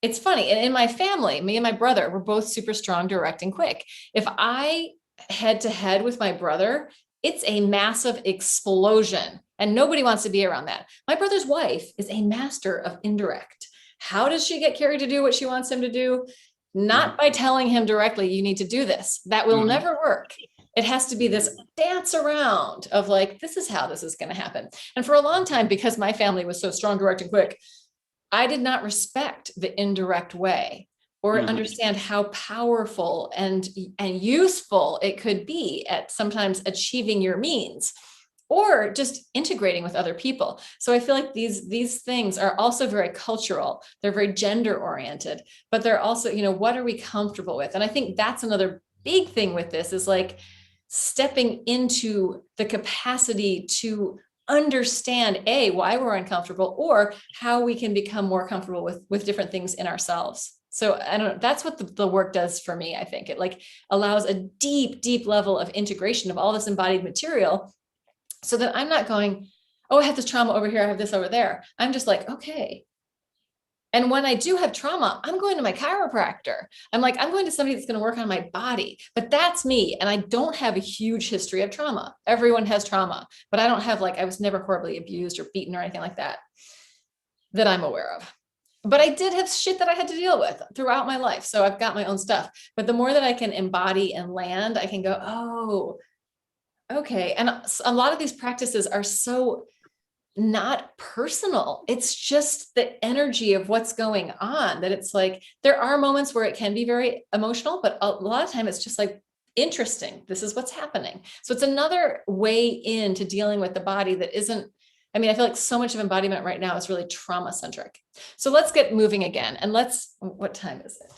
it's funny. And in my family, me and my brother, we're both super strong, direct, and quick. If I head to head with my brother, it's a massive explosion. And nobody wants to be around that. My brother's wife is a master of indirect. How does she get Carrie to do what she wants him to do? Not by telling him directly, you need to do this. That will never work. It has to be this dance around of like, this is how this is going to happen. And for a long time, because my family was so strong, direct, and quick, I did not respect the indirect way or understand how powerful and useful it could be at sometimes achieving your means, or just integrating with other people. So I feel like these things are also very cultural. They're very gender oriented, but they're also, you know, what are we comfortable with? And I think that's another big thing with this is like stepping into the capacity to understand why we're uncomfortable, or how we can become more comfortable with different things in ourselves. So I don't know, that's what the work does for me. I think it like allows a deep, deep level of integration of all this embodied material, so that I'm not going, oh, I have this trauma over here, I have this over there. I'm just like, okay. And when I do have trauma, I'm going to my chiropractor. I'm like, I'm going to somebody that's going to work on my body, but that's me. And I don't have a huge history of trauma. Everyone has trauma, but I don't have like, I was never horribly abused or beaten or anything like that I'm aware of. But I did have shit that I had to deal with throughout my life. So I've got my own stuff, but the more that I can embody and land, I can go, oh, okay. And a lot of these practices are so not personal. It's just the energy of what's going on, that it's like, there are moments where it can be very emotional, but a lot of time it's just like, interesting. This is what's happening. So it's another way into dealing with the body that isn't, I mean, I feel like so much of embodiment right now is really trauma centric. So let's get moving again. And what time is it?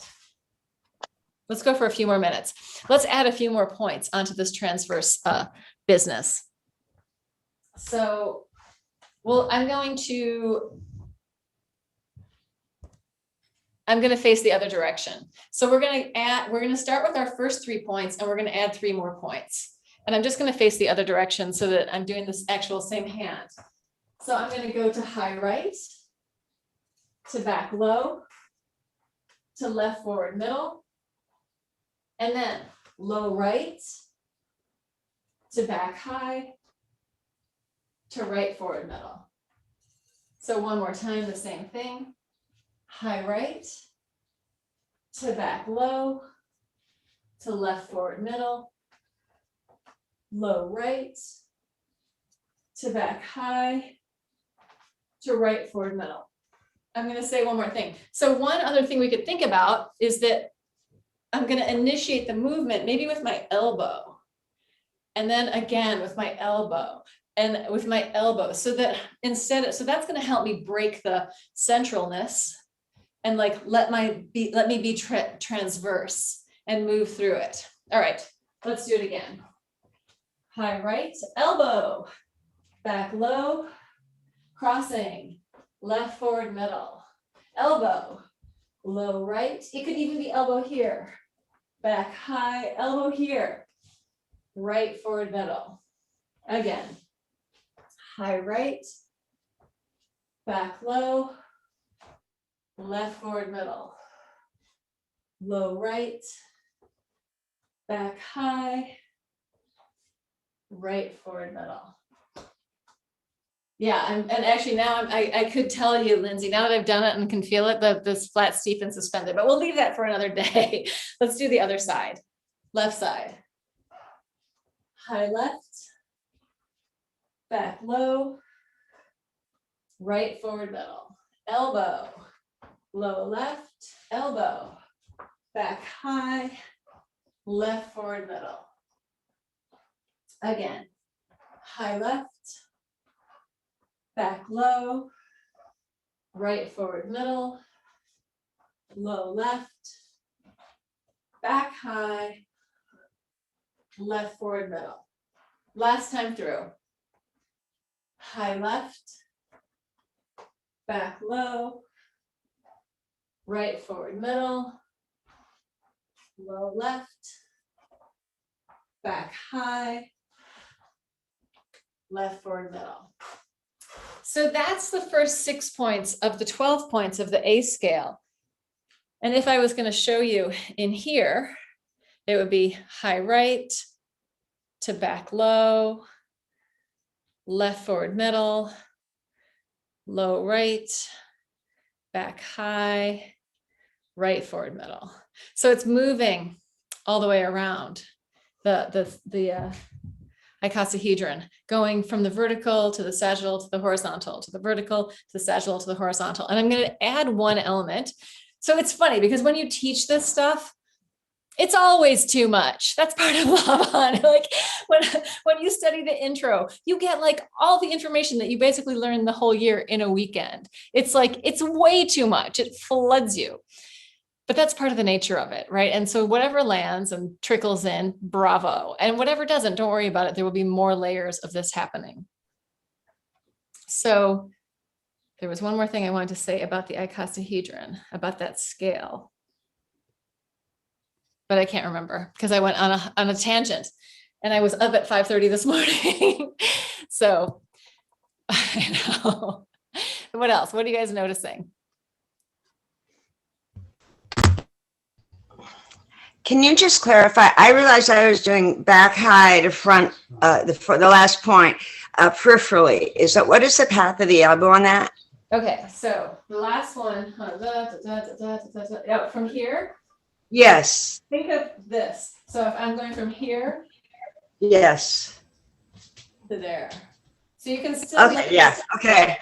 Let's go for a few more minutes. Let's add a few more points onto this transverse business. So, well, I'm going to face the other direction. So we're going to start with our first 3 points, and we're going to add 3 more points. And I'm just going to face the other direction so that I'm doing this actual same hand. So I'm going to go to high right, to back low, to left forward middle, and then low right, to back high, to right forward middle. So one more time, the same thing. High right, to back low, to left forward middle, low right, to back high, to right forward middle. I'm going to say one more thing. So one other thing we could think about is that I'm going to initiate the movement maybe with my elbow, and then again with my elbow, and with my elbow, so that so that's going to help me break the centralness and like let me be transverse and move through it. All right, let's do it again. High right, elbow, back low, crossing, left forward middle, elbow, low right. It could even be elbow here, back high, elbow here, right forward middle. Again, high right, back low, left forward middle, low right, back high, right forward middle. Yeah, and actually now I could tell you, Lindsay, now that I've done it and can feel it, this flat, steep, and suspended, but we'll leave that for another day. Let's do the other side. Left side. High left, back low, right forward middle, elbow, low left, elbow, back high, left forward middle. Again, high left, back low, right forward middle, low left, back high, left forward middle. Last time through. High left, back low, right forward middle, low left, back high, left forward middle. So that's the first 6 points of the 12 points of the A scale. And if I was going to show you in here, it would be high right to back low, left forward middle, low right, back high, right forward middle. So it's moving all the way around the icosahedron, going from the vertical to the sagittal to the horizontal, to the vertical to the sagittal to the horizontal. And I'm going to add one element. So it's funny because when you teach this stuff, it's always too much. That's part of Lavan. Like when you study the intro, you get like all the information that you basically learn the whole year in a weekend. It's like, it's way too much. It floods you. But that's part of the nature of it, right? And so whatever lands and trickles in, bravo. And whatever doesn't, don't worry about it. There will be more layers of this happening. So there was one more thing I wanted to say about the icosahedron, about that scale. But I can't remember because I went on a tangent and I was up at 5:30 this morning. So I know. What else? What are you guys noticing? Can you just clarify? I realized I was doing back high to front, the last point, peripherally. What is the path of the elbow on that? Okay, so the last one, yeah, from here, Yes. think of this. So if I'm going from here Yes. to there, so you can still. Okay. Yeah. Okay.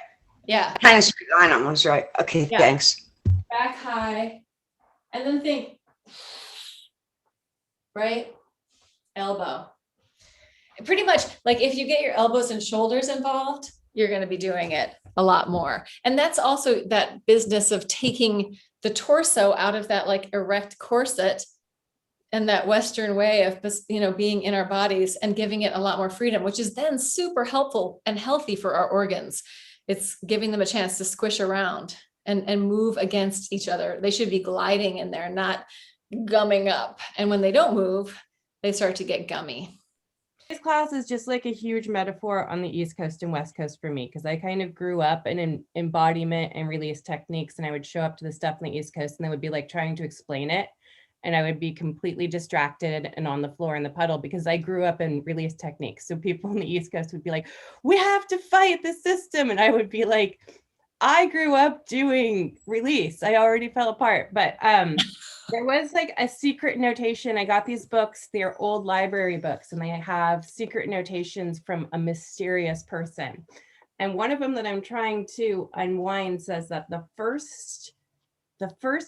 Yeah. Kind of straight line almost, right? Okay. Yeah. Thanks. Back high, and then think, right? Elbow. Pretty much like if you get your elbows and shoulders involved, you're going to be doing it a lot more. And that's also that business of taking the torso out of that like erect corset and that Western way of, being in our bodies and giving it a lot more freedom, which is then super helpful and healthy for our organs. It's giving them a chance to squish around and move against each other. They should be gliding in there, not gumming up. And when they don't move, they start to get gummy. This class is just like a huge metaphor on the East Coast and West Coast for me, because I kind of grew up in embodiment and release techniques, and I would show up to the stuff on the East Coast and they would be like trying to explain it. And I would be completely distracted and on the floor in the puddle because I grew up in release techniques. So people on the East Coast would be like, we have to fight the system. And I would be like, I grew up doing release. I already fell apart. But there was like a secret notation. I got these books. They're old library books, and they have secret notations from a mysterious person. And one of them that I'm trying to unwind says that the first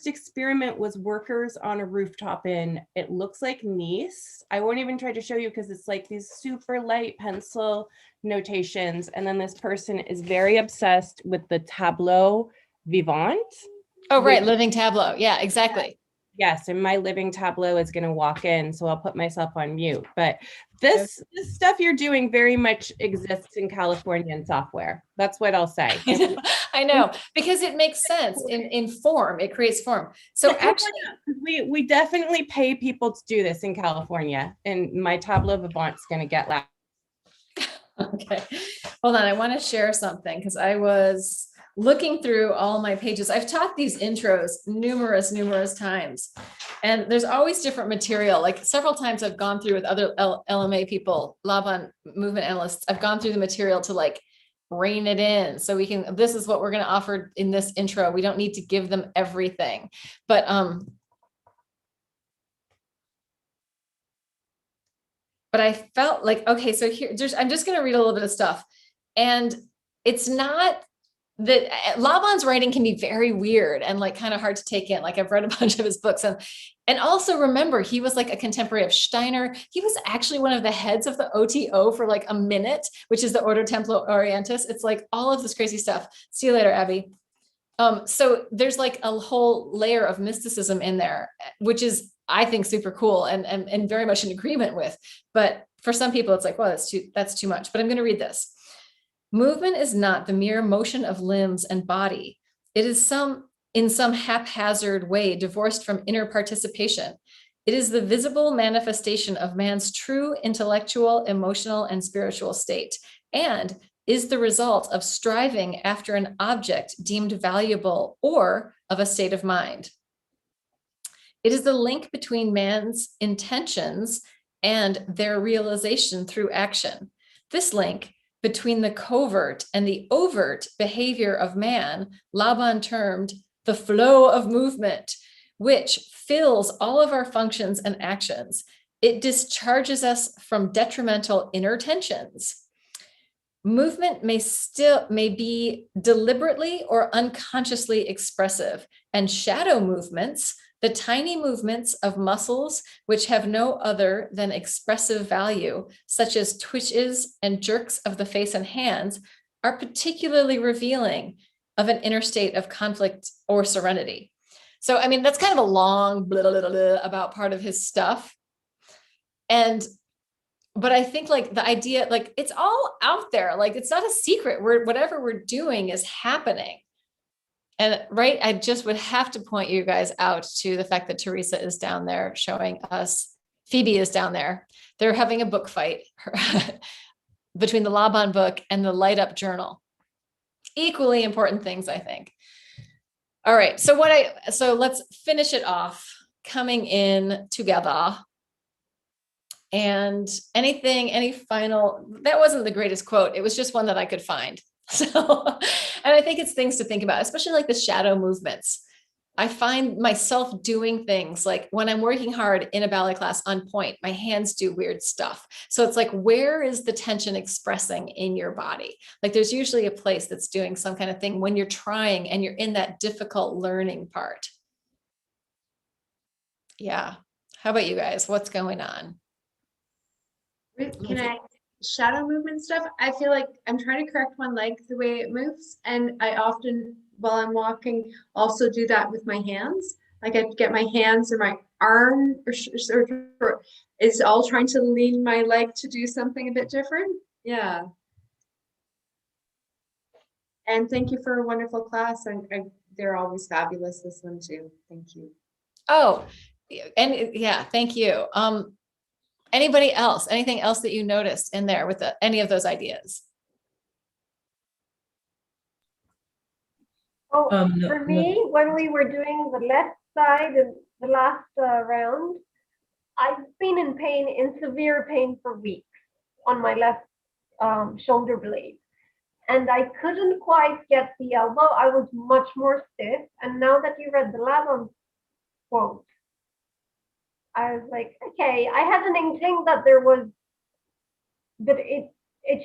experiment was workers on a rooftop in, it looks like Nice. I won't even try to show you because it's like these super light pencil notations. And then this person is very obsessed with the tableau vivant. Oh, right. Living tableau. Yeah, exactly. Yes, and my living tableau is going to walk in, so I'll put myself on mute. But this stuff you're doing very much exists in Californian software. That's what I'll say. I know, because it makes sense in form. It creates form. So actually, we definitely pay people to do this in California, and my tableau vivant's going to get loud. Okay, hold on. I want to share something because I was looking through all my pages. I've taught these intros numerous times, and there's always different material. Like several times I've gone through with other LMA people, Laban movement analysts. I've gone through the material to like rein it in. So this is what we're going to offer in this intro. We don't need to give them everything, but I felt like, okay, so here, I'm just going to read a little bit of stuff. And it's not that Laban's writing can be very weird and like kind of hard to take in. Like I've read a bunch of his books, and also remember, he was like a contemporary of Steiner. He was actually one of the heads of the OTO for like a minute, which is the Ordo Templi Orientis. It's like all of this crazy stuff. See you later, Abby. So there's like a whole layer of mysticism in there, which is, I think, super cool and very much in agreement with. But for some people, it's like, well, that's too much. But I'm going to read this. Movement is not the mere motion of limbs and body. It is in some haphazard way divorced from inner participation. It is the visible manifestation of man's true intellectual, emotional, and spiritual state, and is the result of striving after an object deemed valuable or of a state of mind. It is the link between man's intentions and their realization through action. This link between the covert and the overt behavior of man, Laban termed the flow of movement, which fills all of our functions and actions. It discharges us from detrimental inner tensions. Movement may be deliberately or unconsciously expressive, and shadow movements, the tiny movements of muscles which have no other than expressive value, such as twitches and jerks of the face and hands, are particularly revealing of an inner state of conflict or serenity. So, I mean, that's kind of a long blah, blah, blah, blah about part of his stuff. but I think like the idea, like it's all out there, like it's not a secret. Whatever we're doing is happening. And right, I just would have to point you guys out to the fact that Teresa is down there showing us, Phoebe is down there. They're having a book fight between the Laban book and the Light Up Journal. Equally important things, I think. All right, so let's finish it off, coming in together. And any final, that wasn't the greatest quote. It was just one that I could find. So, and I think it's things to think about, especially like the shadow movements. I find myself doing things like when I'm working hard in a ballet class on point, my hands do weird stuff. So it's like, where is the tension expressing in your body? Like there's usually a place that's doing some kind of thing when you're trying and you're in that difficult learning part. Yeah. How about you guys? What's going on? Can I shadow movement stuff? I feel like I'm trying to correct one leg the way it moves, and I often while I'm walking also do that with my hands. Like I get my hands or my arm or is all trying to lean my leg to do something a bit different. Yeah. And thank you for a wonderful class. And they're always fabulous. This one too. Thank you. Oh, and yeah, thank you. Anybody else? Anything else that you noticed in there with any of those ideas? Oh, No, for me, when we were doing the left side in the last round, I've been in pain, in severe pain for weeks on my left shoulder blade. And I couldn't quite get the elbow. I was much more stiff. And now that you read the Laban quote, I was like, okay, I had an inkling that there was, but it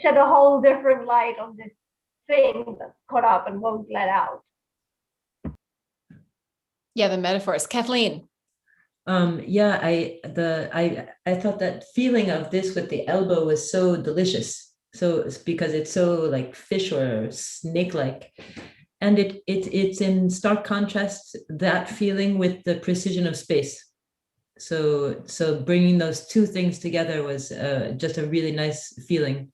shed a whole different light on this thing that's caught up and won't let out. Yeah, the metaphors. Kathleen. Yeah, I thought that feeling of this with the elbow was so delicious. So it's because it's so like fish or snake-like. And it's in stark contrast, that feeling with the precision of space. So bringing those two things together was just a really nice feeling.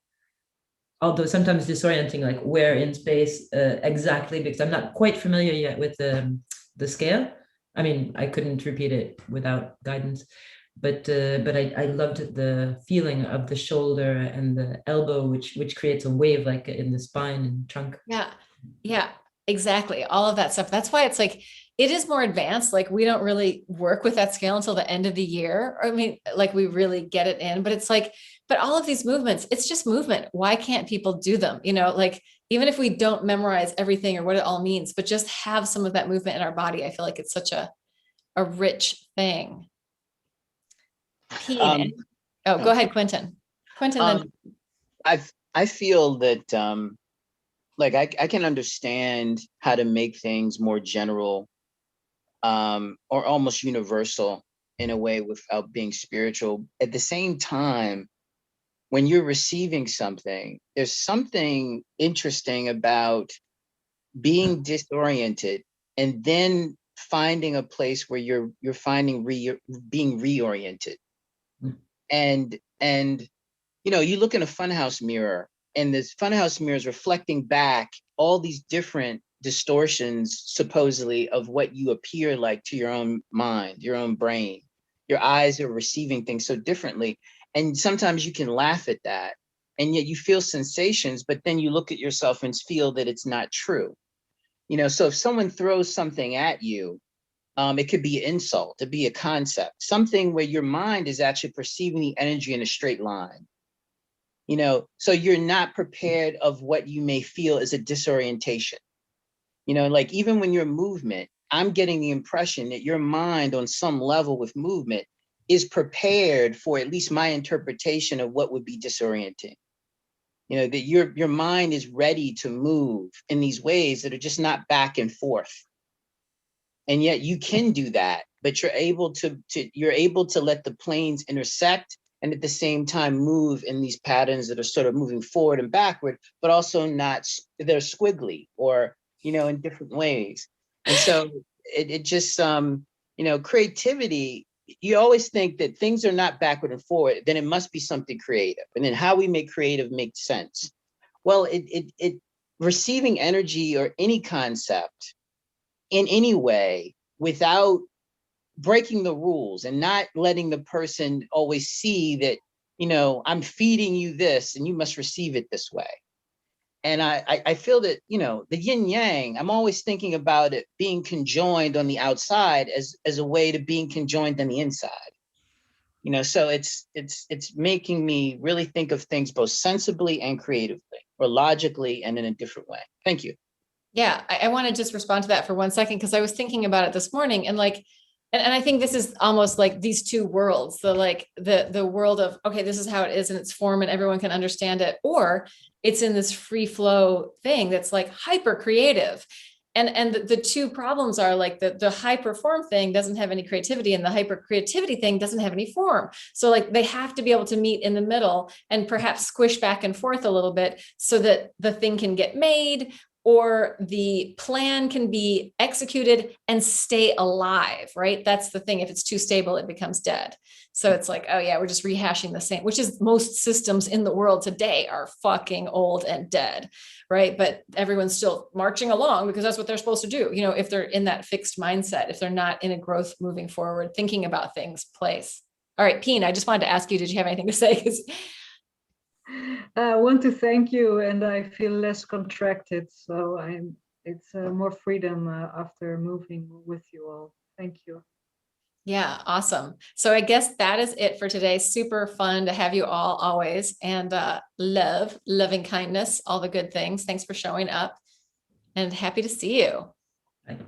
Although sometimes disorienting, like where in space exactly, because I'm not quite familiar yet with the scale. I mean, I couldn't repeat it without guidance, but I loved the feeling of the shoulder and the elbow, which creates a wave like in the spine and trunk. Yeah, exactly. All of that stuff. That's why it's like, it is more advanced. Like we don't really work with that scale until the end of the year. I mean, like we really get it in, but it's like, but all of these movements, it's just movement. Why can't people do them? You know, like even if we don't memorize everything or what it all means, but just have some of that movement in our body. I feel like it's such a rich thing. Go ahead, Quentin. Quentin, then. I feel that like I can understand how to make things more general or almost universal in a way without being spiritual. At the same time, when you're receiving something, there's something interesting about being disoriented and then finding a place where you're finding being reoriented. And you know, you look in a funhouse mirror, and this funhouse mirror is reflecting back all these different distortions, supposedly, of what you appear like to your own mind, your own brain. Your eyes are receiving things so differently. And sometimes you can laugh at that, and yet you feel sensations, but then you look at yourself and feel that it's not true. You know, so if someone throws something at you, it could be an insult, it could be a concept, something where your mind is actually perceiving the energy in a straight line. You know, so you're not prepared of what you may feel as a disorientation. You know, like even when you're movement, I'm getting the impression that your mind on some level with movement is prepared for at least my interpretation of what would be disorienting. You know, that your mind is ready to move in these ways that are just not back and forth. And yet you can do that, but you're able to let the planes intersect and at the same time move in these patterns that are sort of moving forward and backward, but also not, they're squiggly or, you know, in different ways. And so it just, you know, creativity you always think that things are not backward and forward, then it must be something creative. And then how we make creative makes sense. Well, it receiving energy or any concept in any way without breaking the rules and not letting the person always see that, you know, I'm feeding you this and you must receive it this way. And I feel that, you know, the yin yang, I'm always thinking about it being conjoined on the outside as a way to being conjoined on the inside. You know, so it's making me really think of things both sensibly and creatively, or logically and in a different way. Thank you. Yeah, I want to just respond to that for 1 second, because I was thinking about it this morning, and like, and I think this is almost like these two worlds, the world of, okay, this is how it is in its form and everyone can understand it, or it's in this free flow thing that's like hyper creative. And the two problems are like the hyper form thing doesn't have any creativity, and the hyper creativity thing doesn't have any form. So like they have to be able to meet in the middle and perhaps squish back and forth a little bit so that the thing can get made, or the plan can be executed and stay alive, right? That's the thing. If it's too stable, it becomes dead. So it's like, oh yeah, we're just rehashing the same, which is most systems in the world today are fucking old and dead, right? But everyone's still marching along because that's what they're supposed to do. You know, if they're in that fixed mindset, if they're not in a growth, moving forward, thinking about things place. All right, Peen, I just wanted to ask you, did you have anything to say? I want to thank you, and I feel less contracted. So it's more freedom after moving with you all. Thank you. Yeah, awesome. So I guess that is it for today. Super fun to have you all always, and loving kindness, all the good things. Thanks for showing up, and happy to see you. Right.